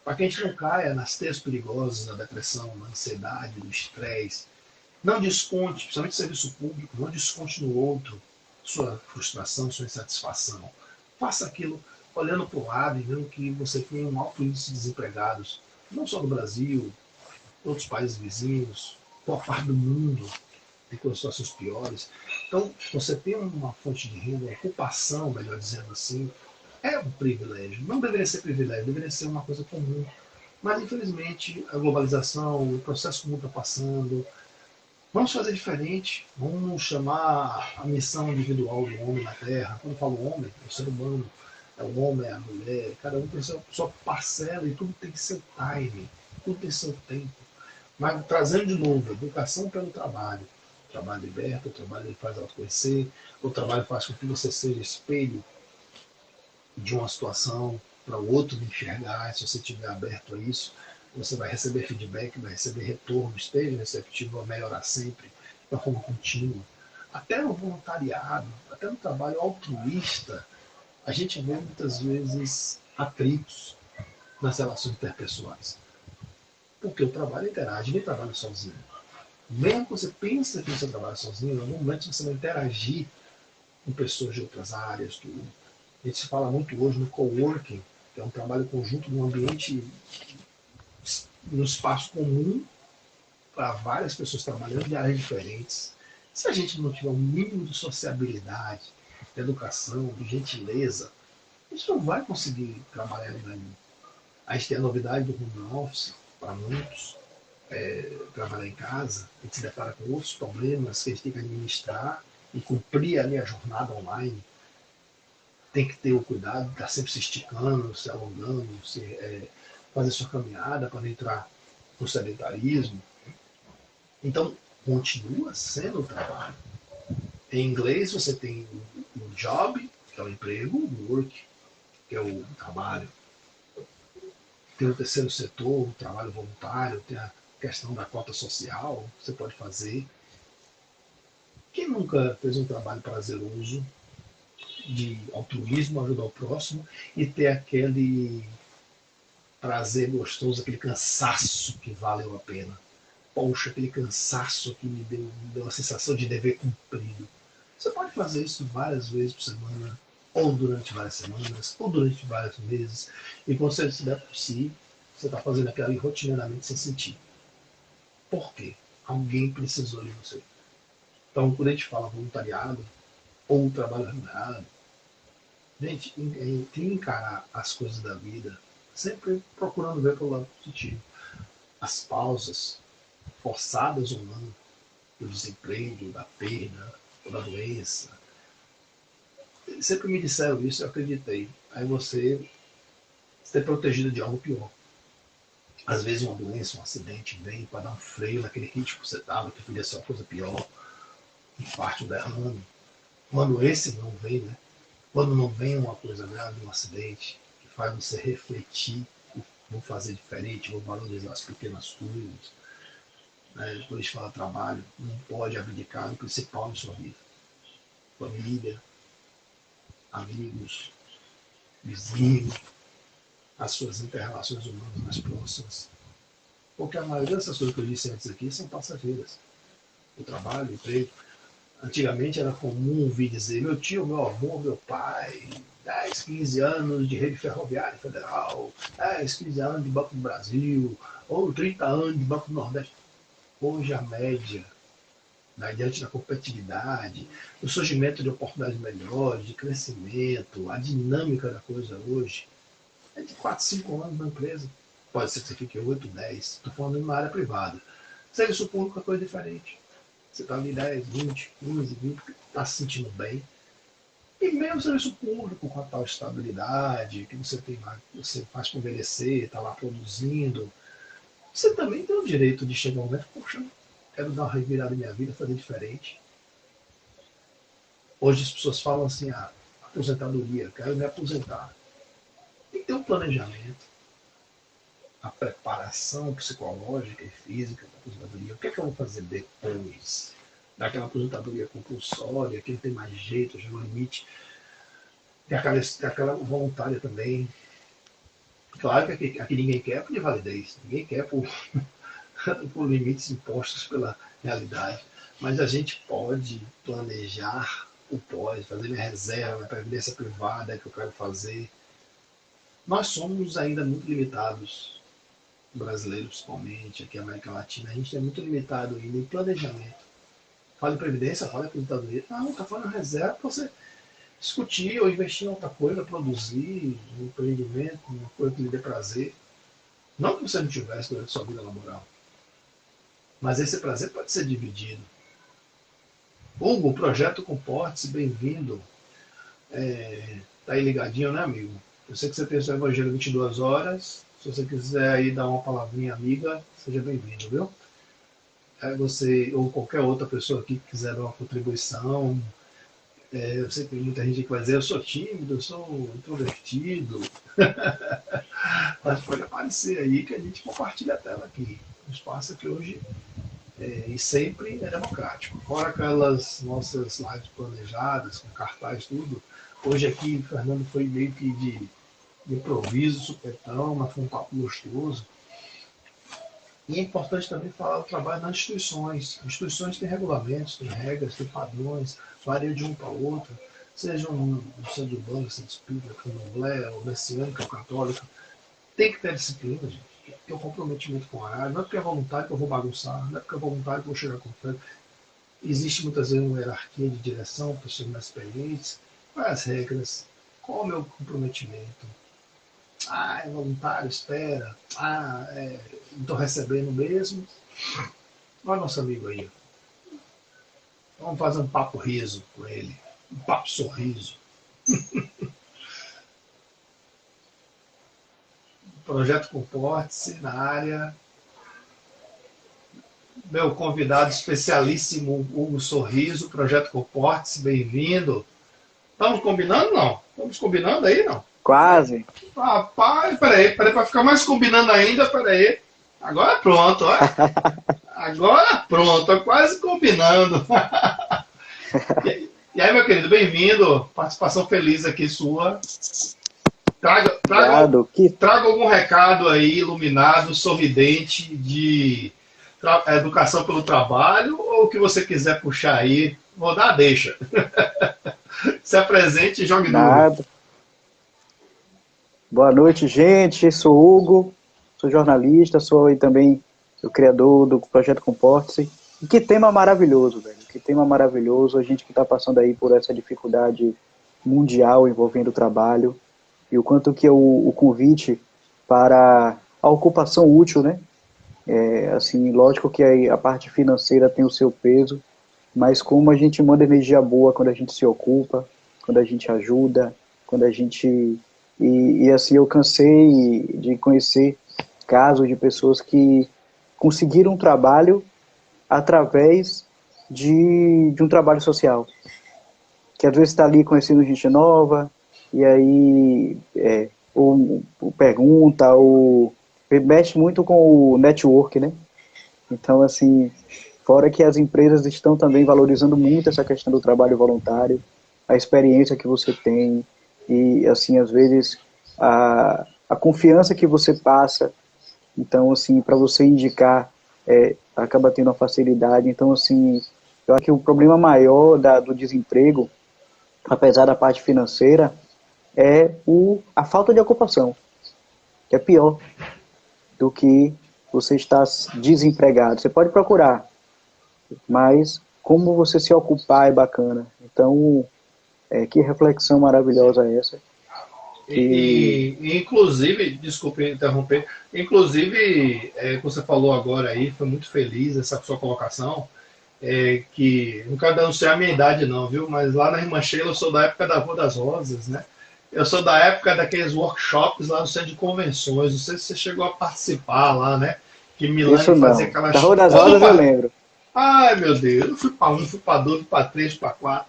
Para que a gente não caia nas teias perigosas da depressão, da ansiedade, do estresse. Não desconte, principalmente no serviço público, não desconte no outro sua frustração, sua insatisfação. Faça aquilo olhando para o lado e vendo que você tem um alto índice de desempregados. não só do Brasil, outros países vizinhos, boa parte do mundo tem com as situações piores. Então, você tem uma fonte de renda, uma ocupação, melhor dizendo assim, é um privilégio. Não deveria ser privilégio, deveria ser uma coisa comum. Mas, infelizmente, a globalização, o processo que o mundo está passando, vamos fazer diferente. Vamos chamar a missão individual do homem na Terra. Quando eu falo homem, é o ser humano. É o homem, é a mulher. Cada um tem sua parcela e tudo tem seu time. Tudo tem seu tempo. Mas trazendo de novo, educação pelo trabalho. O trabalho liberta, o trabalho faz autoconhecer, o trabalho faz com que você seja espelho de uma situação para o outro enxergar. Se você estiver aberto a isso, você vai receber feedback, vai receber retorno, esteja receptivo a melhorar sempre, de uma forma contínua. Até no voluntariado, até no trabalho altruísta, a gente vê muitas vezes atritos nas relações interpessoais. Porque o trabalho interage, ninguém trabalha sozinho. Mesmo que você pense que você trabalha sozinho, em algum momento você vai interagir com pessoas de outras áreas. Tudo. A gente se fala muito hoje no coworking, que é um trabalho conjunto num ambiente, num espaço comum, para várias pessoas trabalhando de áreas diferentes. Se a gente não tiver um mínimo de sociabilidade, de educação, de gentileza, a gente não vai conseguir trabalhar em lugar nenhum. A gente tem a novidade do home office, para muitos, trabalhar em casa, a gente se depara com outros problemas que a gente tem que administrar e cumprir ali a jornada online. Tem que ter o cuidado de estar sempre se esticando, se alongando, fazer sua caminhada para não entrar no sedentarismo. Então, continua sendo o trabalho. Em inglês, você tem o job, que é o emprego, o work, que é o trabalho. Tem o terceiro setor, o trabalho voluntário, tem a questão da cota social, que você pode fazer. Quem nunca fez um trabalho prazeroso, de altruísmo, ajudar o próximo, e ter aquele prazer gostoso, aquele cansaço que valeu a pena? Poxa, aquele cansaço que me deu a sensação de dever cumprido. Você pode fazer isso várias vezes por semana, ou durante várias semanas, ou durante vários meses, e quando você se der por si, você está fazendo aquilo ali rotineiramente sem sentir. Por quê? Alguém precisou de você. Então, quando a gente fala voluntariado ou trabalho remunerado, gente, tem que encarar as coisas da vida sempre procurando ver pelo lado positivo. As pausas, forçadas ou não, do desemprego, da perda, ou da doença. Sempre me disseram isso e eu acreditei. Aí você ser protegido de algo pior. Às vezes uma doença, um acidente vem para dar um freio naquele ritmo que você estava, que podia ser uma coisa pior, infarto, um derrame. Quando esse não vem, né? Quando não vem uma coisa grave, um acidente, que faz você refletir, vou fazer diferente, vou valorizar as pequenas coisas. Né? Quando a gente fala trabalho, não pode abdicar do principal na sua vida. Família, amigos, vizinhos, as suas interrelações humanas mais próximas. Porque a maioria dessas coisas que eu disse antes aqui são passageiras. O trabalho, o emprego. Antigamente era comum ouvir dizer: meu tio, meu avô, meu pai, 10, 15 anos de rede ferroviária federal, 10, 15 anos de Banco do Brasil, ou 30 anos de Banco do Nordeste. Hoje a média, diante da competitividade, do surgimento de oportunidades melhores, de crescimento, a dinâmica da coisa hoje, é de 4, 5 anos na empresa. Pode ser que você fique 8, 10. Estou falando numa área privada. Serviço público é coisa diferente. Você está ali 10, 20, 15, 20, está se sentindo bem. E mesmo serviço público, com a tal estabilidade que você tem lá, que você faz para envelhecer, está lá produzindo, você também tem o direito de chegar um momento: poxa, quero dar uma revirada em minha vida, fazer diferente. Hoje as pessoas falam assim: aposentadoria, quero me aposentar. Tem que ter um planejamento, a preparação psicológica e física da aposentadoria. O que é que eu vou fazer depois daquela aposentadoria compulsória, quem tem mais jeito, já no limite, tem aquela voluntária também. Claro que aqui ninguém quer por validez, ninguém quer por limites impostos pela realidade, mas a gente pode planejar o pós, fazer minha reserva, minha previdência privada que eu quero fazer. Nós somos ainda muito limitados brasileiro principalmente, aqui na América Latina, a gente é muito limitado ainda em planejamento. Fala em previdência, fala em aposentadoria. Não, está falando reserva para você discutir ou investir em outra coisa, produzir um empreendimento, uma coisa que lhe dê prazer. Não que você não tivesse durante a sua vida laboral, mas esse prazer pode ser dividido. Hugo, o projeto Comporte-se, bem-vindo. Tá aí ligadinho, né, amigo? Eu sei que você tem o seu Evangelho 22 horas. Se você quiser aí dar uma palavrinha amiga, seja bem-vindo, viu? Você ou qualquer outra pessoa aqui que quiser dar uma contribuição. Eu sei que tem muita gente que vai dizer, eu sou tímido, eu sou introvertido. Mas pode aparecer aí que a gente compartilha a tela aqui. O espaço aqui hoje e sempre é democrático. Fora aquelas nossas lives planejadas, com cartaz tudo. Hoje aqui, o Fernando foi meio que de improviso, supetão, mas foi um papo gostoso. E é importante também falar do trabalho nas instituições. As instituições têm regulamentos, têm regras, têm padrões, varia de um para outro, seja um centro de banco, centro espírita, candomblé, ou messiânica, ou católica. Tem que ter disciplina, gente. Tem um comprometimento com a área. Não é porque é voluntário que eu vou bagunçar, não é porque é voluntário que eu vou chegar com fé. Existe muitas vezes uma hierarquia de direção, pessoas mais experientes. Quais as regras? Qual o meu comprometimento? É voluntário, espera. Não estou recebendo mesmo. Olha nosso amigo aí. Vamos fazer um papo riso com ele. Um papo sorriso. Projeto Comporte-se na área. Meu convidado especialíssimo, Hugo Sorriso, Projeto Comporte-se, bem-vindo. Estamos combinando, não? Estamos combinando aí, não? Quase. Rapaz, peraí, para ficar mais combinando ainda, peraí. Agora pronto, ó. Agora pronto, quase combinando. E aí, meu querido, bem-vindo. Participação feliz aqui sua. Traga algum recado aí, iluminado, sorridente, de educação pelo trabalho, ou o que você quiser puxar aí. Vou dar a deixa. Se apresente e jogue duro. Boa noite, gente. Sou Hugo, sou jornalista, sou aí também o criador do Projeto Comporte-se. E que tema maravilhoso, velho. Que tema maravilhoso. A gente que está passando aí por essa dificuldade mundial envolvendo o trabalho. E o quanto que é o convite para a ocupação útil, né? Assim, lógico que a parte financeira tem o seu peso, mas como a gente manda energia boa quando a gente se ocupa, quando a gente ajuda, quando a gente... E assim, eu cansei de conhecer casos de pessoas que conseguiram um trabalho através de um trabalho social. Que às vezes está ali conhecendo gente nova, e aí ou pergunta, ou mexe muito com o network, né? Então, assim, fora que as empresas estão também valorizando muito essa questão do trabalho voluntário, a experiência que você tem, e, assim, às vezes, a confiança que você passa. Então, assim, para você indicar, acaba tendo uma facilidade. Então, assim, eu acho que o problema maior do desemprego, apesar da parte financeira, é a falta de ocupação, que é pior do que você estar desempregado. Você pode procurar, mas como você se ocupar é bacana. Então, que reflexão maravilhosa é essa. Inclusive, desculpe interromper, inclusive, que você falou agora aí, foi muito feliz essa sua colocação, que não quero denunciar a minha idade não, viu? Mas lá na Irmã Sheila eu sou da época da Rua das Rosas, né? Eu sou da época daqueles workshops lá no centro de convenções, não sei se você chegou a participar lá, né? Que Milani fazia aquelas... Da Rua das Rosas eu lembro. Ai, meu Deus, eu fui para 1, fui para 2, fui para 3, fui para 4.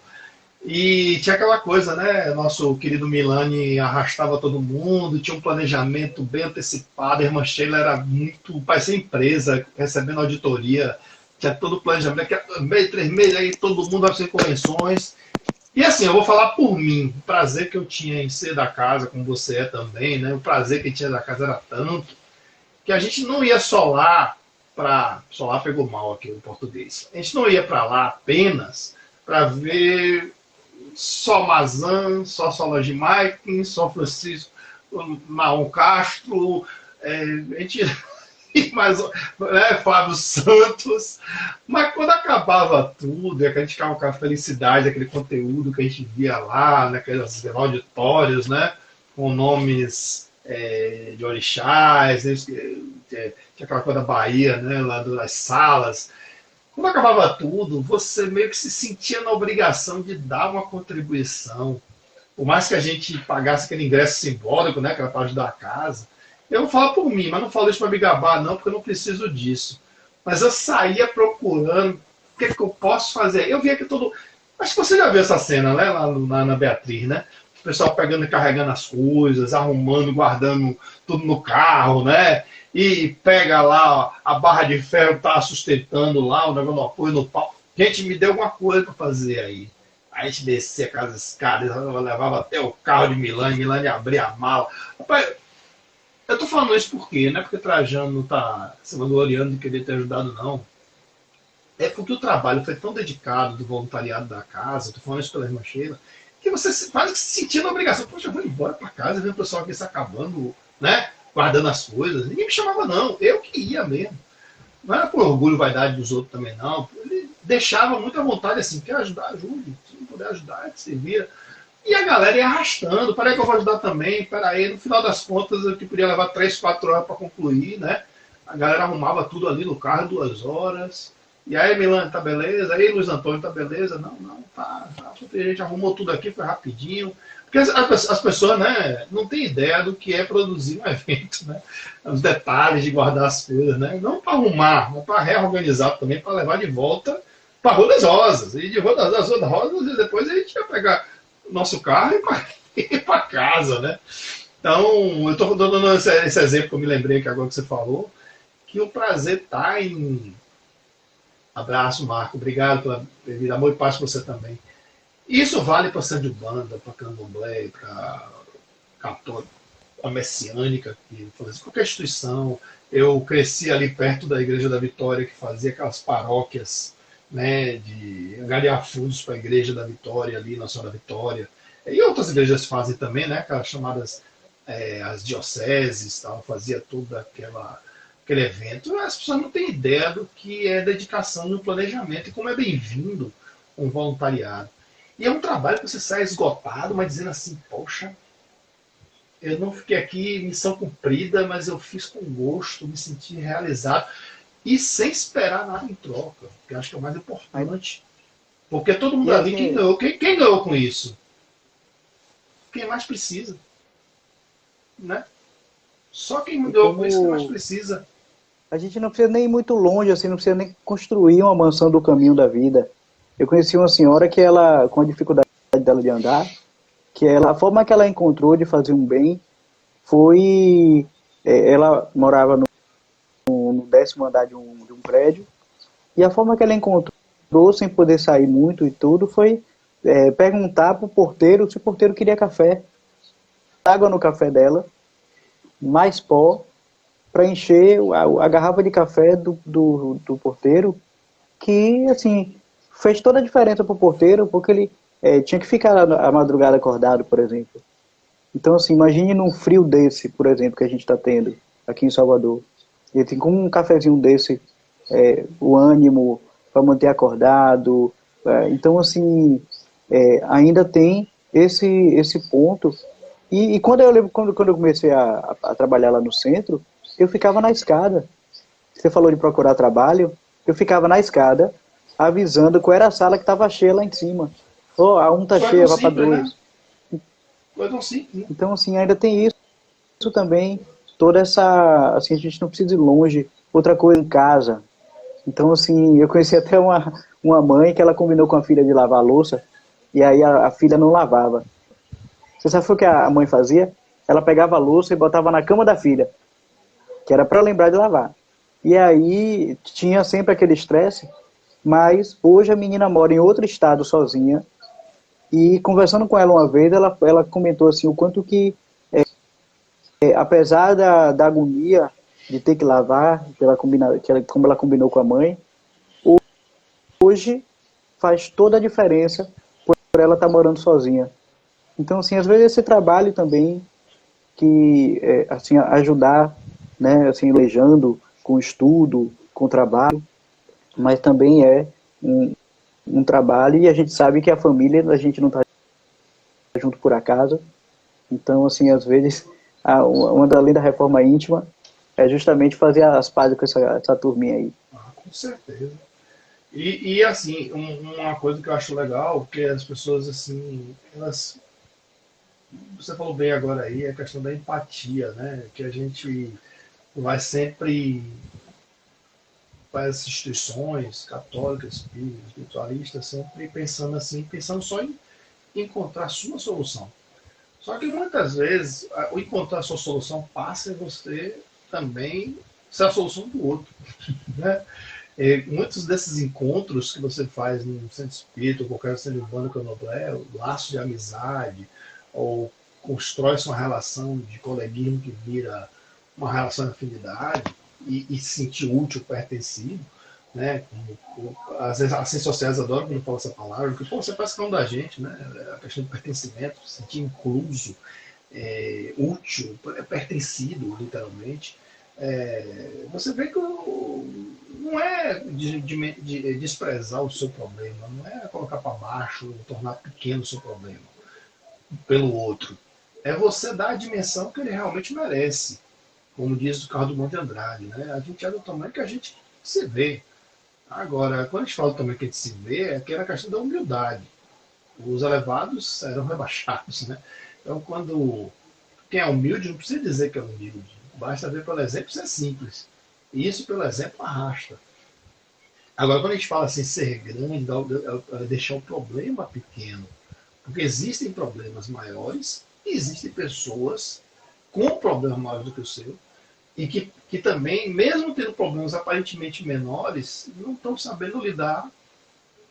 E tinha aquela coisa, né? Nosso querido Milani arrastava todo mundo, tinha um planejamento bem antecipado. A Irmã Sheila era muito, parecia empresa, recebendo auditoria, tinha todo o planejamento, meio, 3 meses, aí todo mundo vai fazer convenções. E assim, eu vou falar por mim, o prazer que eu tinha em ser da casa, como você é também, né? O prazer que tinha da casa era tanto, que a gente não ia só lá para... Só lá pegou mal aqui no português. A gente não ia para lá apenas para ver só Mazan, só Solange Maikin, só Francisco Marrom Castro. A gente e mais, né, Fábio Santos. Mas quando acabava tudo, e a gente ficava com a felicidade daquele conteúdo que a gente via lá, naqueles auditórios, né, com nomes de orixás, né, tinha aquela coisa da Bahia, né, lá das salas. Quando acabava tudo, você meio que se sentia na obrigação de dar uma contribuição. Por mais que a gente pagasse aquele ingresso simbólico, né, que era para ajudar a casa. Eu vou falar por mim, mas não falo isso para me gabar, não, porque eu não preciso disso. Mas eu saía procurando o que, que eu posso fazer. Eu via que todo. Acho que você já viu essa cena, né, lá na Beatriz, né? O pessoal pegando e carregando as coisas, arrumando, guardando tudo no carro, né? E pega lá a barra de ferro, tá sustentando lá, o negócio do apoio no pau. Gente, me deu alguma coisa para fazer aí. Aí a gente descia aquelas escadas, levava até o carro de Milane abria a mala. Rapaz, eu tô falando isso por quê? Não é porque Trajano não tá se vangloriando de querer ter ajudado, não. É porque o trabalho foi tão dedicado do voluntariado da casa, tô falando isso pela irmã Sheila, que você quase que se sentia na obrigação. Poxa, eu vou embora para casa, ver o pessoal aqui se acabando, né? Guardando as coisas. Ninguém me chamava, não. Eu que ia mesmo. Não era por orgulho e vaidade dos outros também, não. Ele deixava muita vontade, assim, quer ajudar, ajude. Se não puder ajudar, se vira. E a galera ia arrastando. Peraí que eu vou ajudar também. Peraí, no final das contas, eu que podia levar 3, 4 horas para concluir, né? A galera arrumava tudo ali no carro, 2 horas. E aí, Milane, tá beleza? Aí, Luiz Antônio, tá beleza? Não, tá. A gente arrumou tudo aqui, foi rapidinho. Porque as pessoas, né, não têm ideia do que é produzir um evento, né? Os detalhes de guardar as coisas, né? Não para arrumar, mas para reorganizar também, para levar de volta para Rua das Rosas. E de Rua das Rosas, e depois a gente ia pegar o nosso carro e ir para casa, né? Então, eu estou dando esse exemplo que eu me lembrei que agora que você falou, que o prazer está em... Abraço, Marco. Obrigado pela vida. Amor e paz para você também. Isso vale para Sandy Banda, para Candomblé, para a Messiânica, que fazia qualquer instituição. Eu cresci ali perto da Igreja da Vitória, que fazia aquelas paróquias, né, de angariar fundos para a Igreja da Vitória, ali, Nossa Senhora da Vitória. E outras igrejas fazem também, né, aquelas chamadas as dioceses, tal, fazia todo aquele evento. As pessoas não têm ideia do que é dedicação no planejamento e como é bem-vindo um voluntariado. E é um trabalho que você sai esgotado, mas dizendo assim, poxa, eu não fiquei aqui missão cumprida, mas eu fiz com gosto, me senti realizado e sem esperar nada em troca, que eu acho que é o mais importante. Porque todo mundo ali, quem ganhou? Quem ganhou com isso? Quem mais precisa. Né? Só quem ganhou com isso que mais precisa. A gente não precisa nem ir muito longe, assim, não precisa nem construir uma mansão do caminho da vida. Eu conheci uma senhora que ela, com a dificuldade dela de andar, que ela, a forma que ela encontrou de fazer um bem foi... ela morava no 10º andar de um prédio, e a forma que ela encontrou, sem poder sair muito e tudo, foi perguntar para o porteiro se o porteiro queria café. Água no café dela, mais pó, para encher a garrafa de café do porteiro, que, assim, fez toda a diferença para o porteiro, porque ele tinha que ficar a madrugada acordado, por exemplo. Então, assim, imagine num frio desse, por exemplo, que a gente está tendo aqui em Salvador. E tem com um cafezinho desse, o ânimo para manter acordado. Então, assim, ainda tem esse ponto. E quando eu comecei a trabalhar lá no centro, eu ficava na escada. Você falou de procurar trabalho, eu ficava na escada, avisando qual era a sala que estava cheia lá em cima. A 1 está cheia, vai para 2. Né? Então, assim, ainda tem isso também, toda essa... Assim, a gente não precisa ir longe. Outra coisa, em casa. Então, assim, eu conheci até uma mãe que ela combinou com a filha de lavar a louça, e aí a filha não lavava. Você sabe o que a mãe fazia? Ela pegava a louça e botava na cama da filha, que era para lembrar de lavar. E aí tinha sempre aquele estresse, mas hoje a menina mora em outro estado sozinha, e conversando com ela uma vez, ela comentou assim, o quanto que, apesar da agonia de ter que lavar, como ela combinou com a mãe, hoje faz toda a diferença por ela estar morando sozinha. Então, assim, às vezes esse trabalho também, que, assim, ajudar, né, assim, lejando, com estudo, com trabalho, mas também é um trabalho, e a gente sabe que a família, a gente não está junto por acaso. Então, assim, às vezes, uma das além da reforma íntima é justamente fazer as pazes com essa turminha aí. Com certeza. E assim, uma coisa que eu acho legal, que as pessoas, assim, elas... Você falou bem agora aí, a questão da empatia, né? Que a gente vai sempre para as instituições católicas, espiritualistas, sempre pensando assim, pensando só em encontrar a sua solução. Só que muitas vezes o encontrar a sua solução passa em você também ser a solução do outro. Né? E muitos desses encontros que você faz no centro espírita, ou qualquer centro urbano candomblé, o laço de amizade, ou constrói-se uma relação de coleguismo que vira uma relação de afinidade e se sentir útil, pertencido, né? Às vezes as ciências sociais adoram quando fala essa palavra, porque pô, você parece que é um da gente, né? A questão do pertencimento, se sentir incluso, útil, pertencido, literalmente. Você vê que não é de desprezar o seu problema, não é colocar para baixo, tornar pequeno o seu problema pelo outro. É você dar a dimensão que ele realmente merece. Como diz o Carlos Drummond de Andrade, né? A gente é do tamanho que a gente se vê. Agora, quando a gente fala do tamanho que a gente se vê, é aquela questão da humildade. Os elevados serão rebaixados, né? Então, quando quem é humilde não precisa dizer que é humilde. Basta ver pelo exemplo ser simples. E isso, pelo exemplo, arrasta. Agora, quando a gente fala assim, ser grande, deixar o problema pequeno. Porque existem problemas maiores e existem pessoas com problemas maiores do que o seu e que também, mesmo tendo problemas aparentemente menores, não estão sabendo lidar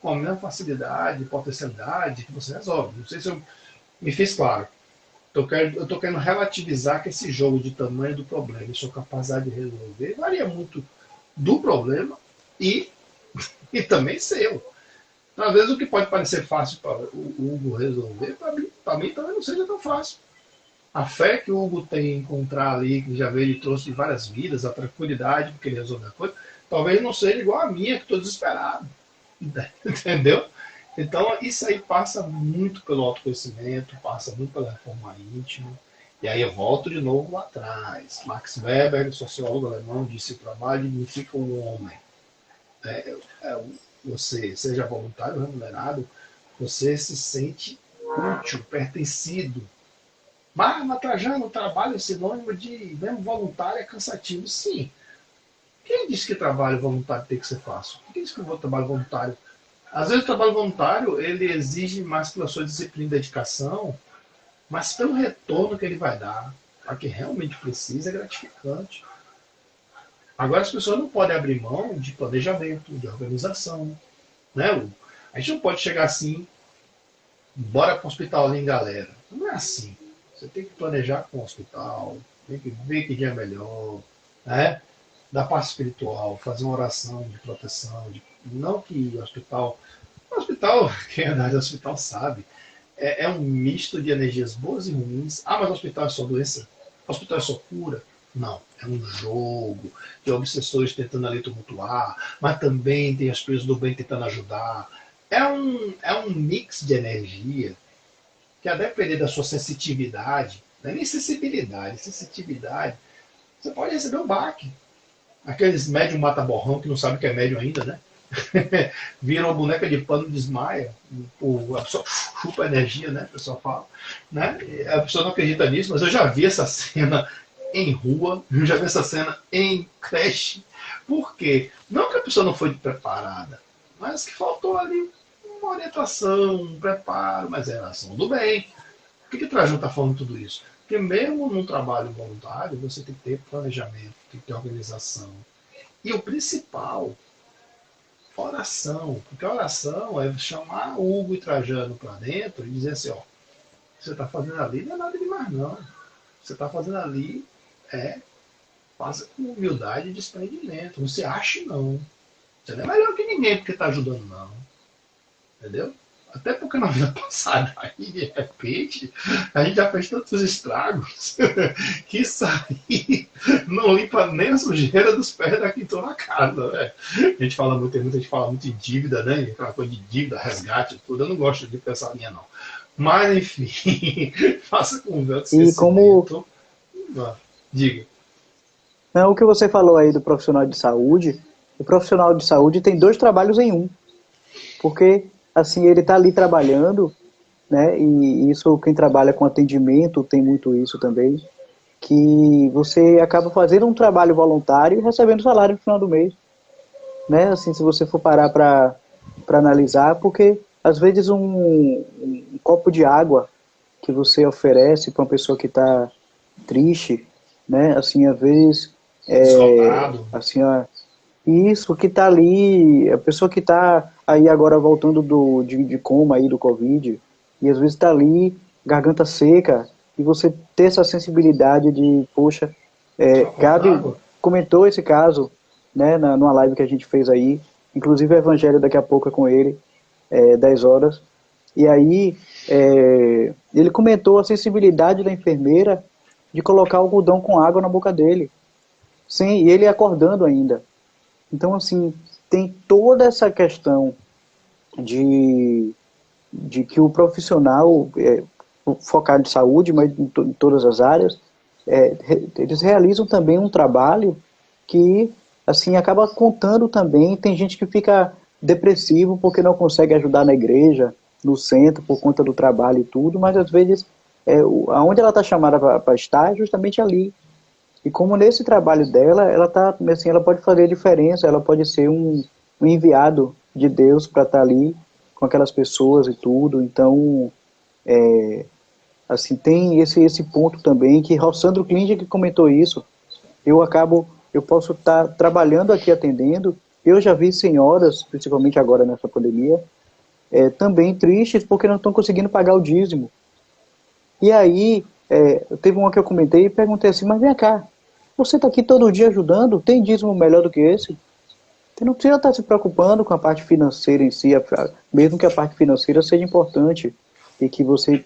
com a mesma facilidade, potencialidade que você resolve. Não sei se eu me fiz claro. Eu estou querendo relativizar que esse jogo de tamanho do problema e sua capacidade de resolver varia muito do problema e também seu. Então, às vezes o que pode parecer fácil para o Hugo resolver, para mim também não seja tão fácil. A fé que o Hugo tem em encontrar ali, que já veio e trouxe de várias vidas, a tranquilidade porque ele resolve a coisa, talvez não seja igual a minha, que estou desesperado. Entendeu? Então, isso aí passa muito pelo autoconhecimento, passa muito pela reforma íntima. E aí eu volto de novo lá atrás. Max Weber, sociólogo alemão, disse que o trabalho dignifica o homem. Você, seja voluntário ou remunerado, você se sente útil, pertencido. Mas Trajano, o trabalho é sinônimo de mesmo voluntário é cansativo. Sim. Quem disse que trabalho voluntário tem que ser fácil? Quem disse que o trabalho voluntário... Às vezes o trabalho voluntário ele exige mais pela sua disciplina e dedicação, mas pelo retorno que ele vai dar, para quem realmente precisa, é gratificante. Agora as pessoas não podem abrir mão de planejamento, de organização. Né? A gente não pode chegar assim, bora para o hospital ali em galera. Não é assim. Você tem que planejar com o hospital, tem que ver que dia é melhor, né? Da parte espiritual, fazer uma oração de proteção, não que o hospital, quem é da área do hospital sabe, é um misto de energias boas e ruins. Ah, mas o hospital é só doença? O hospital é só cura? Não, é um jogo de obsessores tentando ali tumultuar, mas também tem as pessoas do bem tentando ajudar. É um mix de energia que, a depender da sua sensitividade, não é nem sensibilidade, sensitividade, você pode receber um baque. Aqueles médium mata-borrão que não sabe que é médium ainda, né? Vira uma boneca de pano e desmaia. A pessoa chupa a energia, né? A pessoa fala. Né? A pessoa não acredita nisso, mas eu já vi essa cena em rua, eu já vi essa cena em creche. Por quê? Não que a pessoa não foi preparada, mas que faltou ali uma orientação, um preparo, mas era ação do bem. Por que o Trajano está falando tudo isso? Porque mesmo num trabalho voluntário, você tem que ter planejamento, tem que ter organização. E o principal, oração. Porque a oração é chamar Hugo e Trajano para dentro e dizer assim, ó, o que você está fazendo ali não é nada demais não. O que você está fazendo ali faça com humildade e desprendimento. Não se ache não. Você não é melhor que ninguém porque está ajudando não. Entendeu? Até porque na vida passada, aí de repente, a gente já fez tantos estragos que isso aí não limpa nem a sujeira dos pés daqui toda a casa, né? A gente fala muito, tem muita gente fala muito de dívida, né? Aquela coisa de dívida, resgate, tudo. Eu não gosto de pensar linha, não. Mas, enfim, faça com o véu de E como esquecimento. Diga. o que você falou aí do profissional de saúde, o profissional de saúde tem 2 trabalhos em um, porque assim ele está ali trabalhando, né? E isso quem trabalha com atendimento tem muito isso também, que você acaba fazendo um trabalho voluntário e recebendo salário no final do mês, né? Assim, se você for parar para analisar, porque às vezes um copo de água que você oferece para uma pessoa que está triste, né? Assim, às vezes Esgotado. assim, isso que está ali, a pessoa que está aí agora voltando de coma aí do Covid, e às vezes está ali, garganta seca, e você ter essa sensibilidade de, poxa, Uma conta Gabi d'água. comentou esse caso, né, numa live que a gente fez aí, inclusive o evangelho daqui a pouco é com ele, 10 horas, e aí ele comentou a sensibilidade da enfermeira de colocar algodão com água na boca dele, sim, e ele acordando ainda. Então, assim, tem toda essa questão de, de que o profissional focado em saúde, mas em todas as áreas, eles realizam também um trabalho que, assim, acaba contando também. Tem gente que fica depressivo porque não consegue ajudar na igreja, no centro, por conta do trabalho e tudo, mas às vezes, aonde ela está chamada para estar é justamente ali. E como nesse trabalho dela, ela tá, assim, ela pode fazer a diferença, ela pode ser um enviado de Deus para estar ali com aquelas pessoas e tudo. Então, assim, tem esse ponto também que o Sandro Klinger que comentou isso. Eu posso estar trabalhando aqui atendendo. Eu já vi senhoras, principalmente agora nessa pandemia, também tristes porque não estão conseguindo pagar o dízimo. E aí, teve uma que eu comentei e perguntei assim, mas vem cá, você está aqui todo dia ajudando, tem dízimo melhor do que esse? Você não precisa estar se preocupando com a parte financeira em si, mesmo que a parte financeira seja importante e que você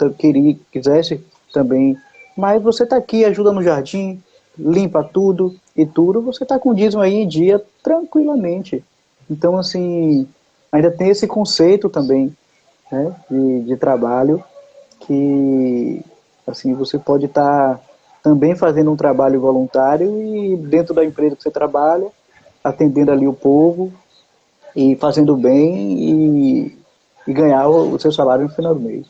quisesse também. Mas você está aqui, ajuda no jardim, limpa tudo e tudo, você está com o dízimo aí em dia tranquilamente. Então, assim, ainda tem esse conceito também, né, de trabalho que, assim, você pode estar também fazendo um trabalho voluntário e dentro da empresa que você trabalha, atendendo ali o povo e fazendo bem e ganhar o seu salário no final do mês.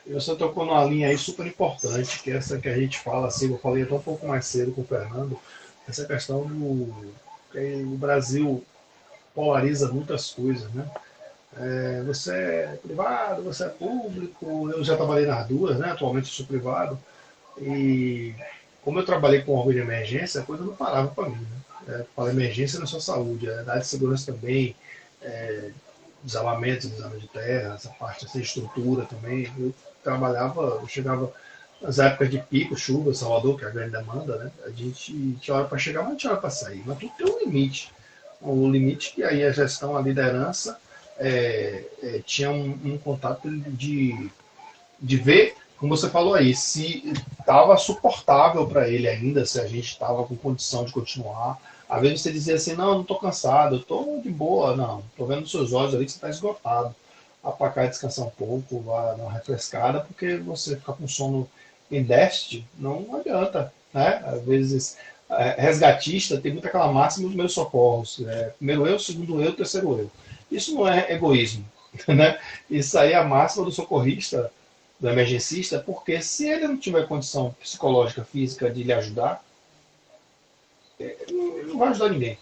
E você tocou numa linha aí super importante, que é essa que a gente fala, assim, eu falei até um pouco mais cedo com o Fernando, essa questão do que o Brasil polariza muitas coisas, né? Você é privado, você é público, eu já trabalhei nas duas, né? Atualmente eu sou privado, e como eu trabalhei com órgão de emergência, a coisa não parava para mim, né? Para emergência na sua saúde, a área de segurança também, desabamentos, desarme de terra, essa parte, essa estrutura também. Eu trabalhava, eu chegava nas épocas de pico, chuva, Salvador, que é a grande demanda, né? A gente tinha hora para chegar, mas não tinha hora para sair. Mas tudo tem um limite. O limite que aí a gestão, a liderança, tinha um contato de ver, como você falou aí, se estava suportável para ele ainda, se a gente estava com condição de continuar. Às vezes você dizia assim, não, eu não estou cansado, eu estou de boa, não, estou vendo nos seus olhos ali que você está esgotado. Vá para cá descansar um pouco, vá dar uma refrescada, porque você ficar com sono em déficit não adianta, né? Às vezes, resgatista tem muito aquela máxima dos meus socorros, primeiro eu, segundo eu, terceiro eu. Isso não é egoísmo, né? Isso aí é a máxima do socorrista, do emergencista, porque se ele não tiver condição psicológica, física de lhe ajudar, ele não vai ajudar ninguém.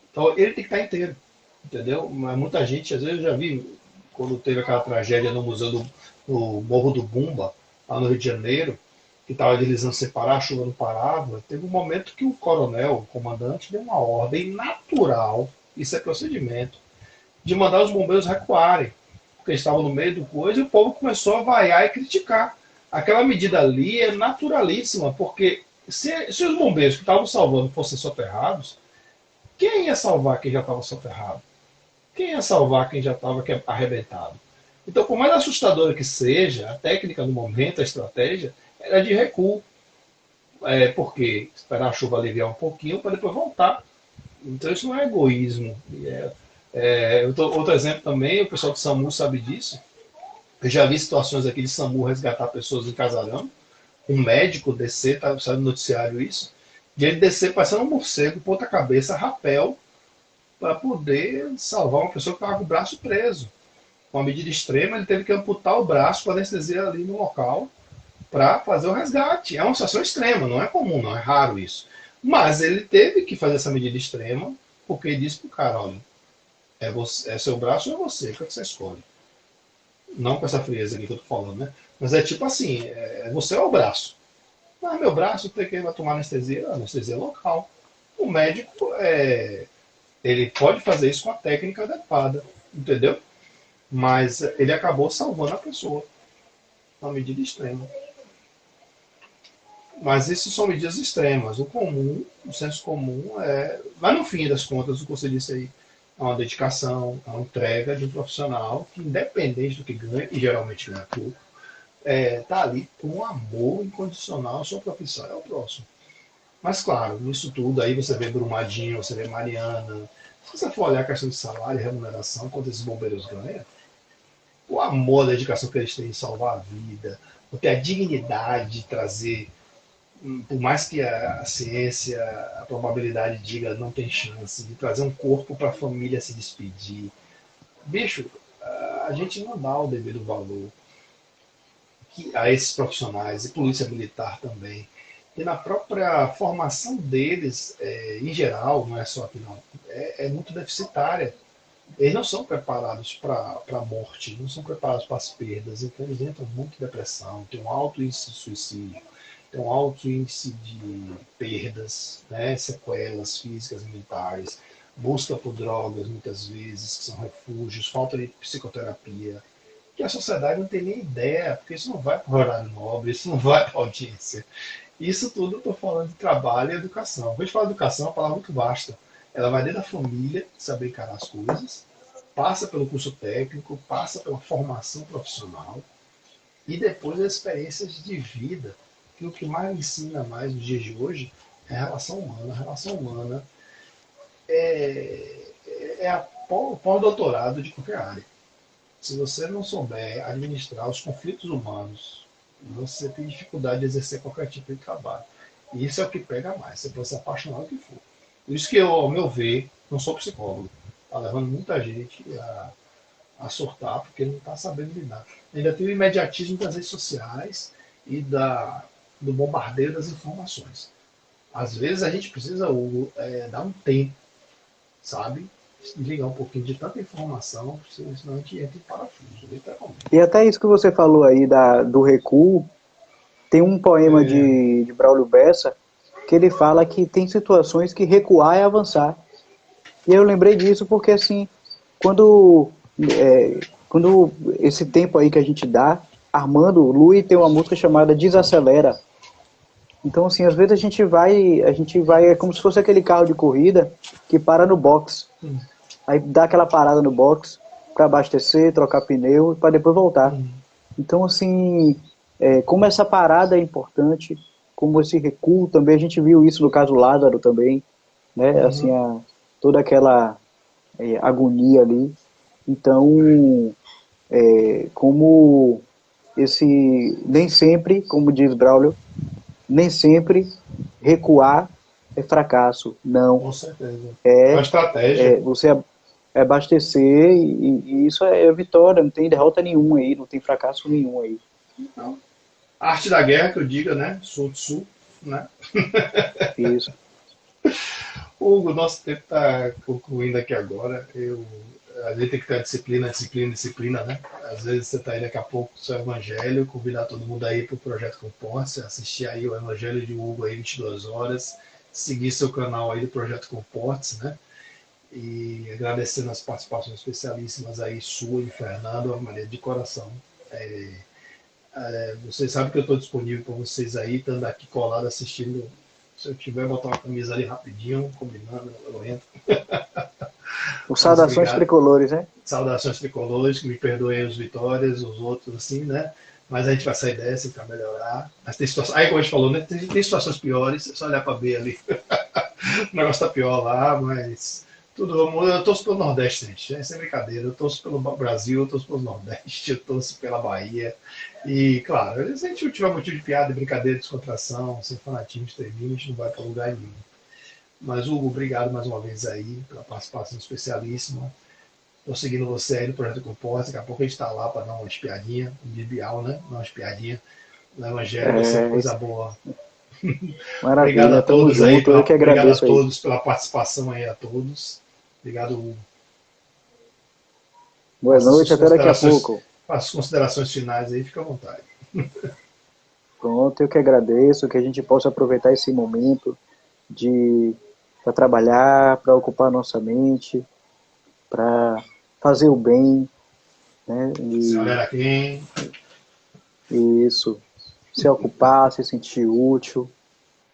Então ele tem que estar inteiro, entendeu? Mas muita gente, às vezes eu já vi, quando teve aquela tragédia no museu no Morro do Bumba, lá no Rio de Janeiro, que estava deslizando sem parar, a chuva não parava, teve um momento que o coronel, o comandante, deu uma ordem natural, isso é procedimento, de mandar os bombeiros recuarem, porque eles estavam no meio do coisa e o povo começou a vaiar e criticar. Aquela medida ali é naturalíssima, porque se os bombeiros que estavam salvando fossem soterrados, quem ia salvar quem já estava soterrado? quem ia salvar quem já estava arrebentado? Então, por mais assustadora que seja, a técnica no momento, a estratégia, era de recuo. Porque esperar a chuva aliviar um pouquinho para depois voltar. Então, isso não é egoísmo. Outro exemplo também, o pessoal do SAMU sabe disso. Eu já vi situações aqui de SAMU resgatar pessoas em casarão, um médico descer, tá, sabe no noticiário isso, de ele descer parecendo um morcego, ponta cabeça, rapel, para poder salvar uma pessoa que estava com o braço preso. Com uma medida extrema, ele teve que amputar o braço com anestesia ali no local para fazer o resgate. É uma situação extrema, não é comum, não é raro isso. Mas ele teve que fazer essa medida extrema, porque ele disse pro cara, olha, é seu braço ou é você? O que você escolhe? Não com essa frieza aqui que eu tô falando, né? Mas é tipo assim, você é o braço. Mas meu braço tem que vai tomar anestesia local. O médico, ele pode fazer isso com a técnica adequada, entendeu? Mas ele acabou salvando a pessoa. Uma medida extrema. Mas isso são medidas extremas. O comum, o senso comum mas no fim das contas, o que você disse aí, é uma dedicação, é uma entrega de um profissional que, independente do que ganha, e geralmente ganha pouco, está ali por um amor incondicional à sua profissão, é o próximo. Mas claro, nisso tudo aí você vê Brumadinho, você vê Mariana. Se você for olhar a questão de salário e remuneração, quanto esses bombeiros ganham, o amor, a dedicação que eles têm em salvar a vida, porque a dignidade de trazer, por mais que a ciência, a probabilidade diga não tem chance, de trazer um corpo para a família se despedir. Bicho, a gente não dá o devido valor a esses profissionais, e polícia militar também. E na própria formação deles, em geral, não é só aqui não, é muito deficitária. Eles não são preparados para a morte, não são preparados para as perdas, então eles entram muito em depressão, tem um alto índice de suicídio, tem um alto índice de perdas, né, sequelas físicas e mentais, busca por drogas muitas vezes, que são refúgios, falta de psicoterapia, que a sociedade não tem nem ideia, porque isso não vai para o horário nobre, isso não vai para a audiência. Isso tudo eu estou falando de trabalho e educação. Quando a gente fala de educação, é uma palavra muito vasta. Ela vai desde a família, saber encarar as coisas, passa pelo curso técnico, passa pela formação profissional e depois as experiências de vida, que o que mais ensina mais nos dias de hoje é a relação humana. A relação humana o pós-doutorado de qualquer área. Se você não souber administrar os conflitos humanos, você tem dificuldade de exercer qualquer tipo de trabalho. E isso é o que pega mais. Você pode se apaixonar do que for. Por isso que eu, ao meu ver, não sou psicólogo. Está levando muita gente a surtar porque não está sabendo lidar. Ainda tem o imediatismo das redes sociais e do bombardeio das informações. Às vezes a gente precisa dar um tempo, sabe? Desligar um pouquinho de tanta informação, senão a gente entra em parafuso, literalmente. E até isso que você falou aí do recuo, tem um poema de Braulio Bessa que ele fala que tem situações que recuar é avançar. E eu lembrei disso porque, assim, quando esse tempo aí que a gente dá, Armando Lui tem uma música chamada Desacelera. Então, assim, às vezes a gente vai, é como se fosse aquele carro de corrida que para no box. Aí dá aquela parada no box para abastecer, trocar pneu, para depois voltar. Então, assim, como essa parada é importante, como esse recuo também, a gente viu isso no caso Lázaro também, né? Assim, toda aquela agonia ali. Então, como nem sempre, como diz Braulio, nem sempre recuar é fracasso, não. Com certeza. É uma estratégia. Você abastecer e isso é vitória, não tem derrota nenhuma aí, não tem fracasso nenhum aí. Então, a arte da guerra, que eu diga, né? Sun Tzu, né? Isso. Hugo, nosso tempo está concluindo aqui agora. A gente tem que ter disciplina, né? Às vezes você está aí daqui a pouco com o seu evangelho, convidar todo mundo aí para o Projeto Comporte, assistir aí o Evangelho de Hugo aí 22 horas, seguir seu canal aí do Projeto Comporte, né? E agradecendo as participações especialíssimas aí, sua e Fernando, Maria, de coração. Vocês sabem que eu estou disponível para vocês aí, estando aqui colado assistindo. Se eu tiver, botar uma camisa ali rapidinho, combinando, eu entro. Os Mas saudações obrigado. tricolores, né? Saudações tricolores, que me perdoem as vitórias, os outros, assim, né? Mas a gente vai sair dessa para melhorar. Mas tem situações. Aí, como a gente falou, né? Tem situações piores, é só olhar para B ali. O negócio tá pior lá, mas tudo. Eu torço pelo Nordeste, gente. É sem brincadeira. Eu torço pelo Brasil, eu torço pelo Nordeste, eu torço pela Bahia. E, claro, se a gente não tiver motivo de piada, de brincadeira, de descontração, sem fanatismo, extremismo, a gente não vai para lugar nenhum. Mas, Hugo, obrigado mais uma vez aí pela participação especialíssima. Estou seguindo você aí no Projeto Comporta. Daqui a pouco a gente está lá para dar uma espiadinha, de Bial, né? Dar uma espiadinha no Evangelho, vai ser É, coisa boa. Obrigado a maravilha, tamo todos aí, junto. Eu que obrigado a agradeço aí. todos pela participação aí a todos. Obrigado, Hugo. Boa Faça noite, suas até daqui a considerações, pouco. faça suas considerações finais aí, fica à vontade. Pronto, eu que agradeço, que a gente possa aproveitar esse momento de para trabalhar, para ocupar nossa mente, para fazer o bem, né? Sem olhar a quem. E isso, se ocupar, se sentir útil,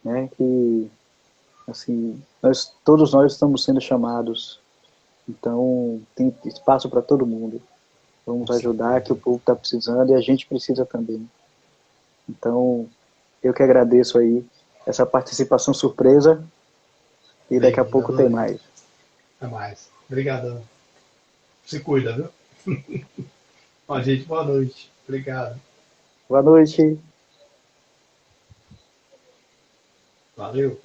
né? Que assim, todos nós estamos sendo chamados, então tem espaço para todo mundo. Vamos ajudar, que o povo está precisando e a gente precisa também. Então, eu que agradeço aí essa participação surpresa e daqui a Bem, pouco tem adorei. mais. Até mais. Obrigadão. Se cuida, viu? Ó, gente, boa noite. Obrigado. Boa noite. Valeu.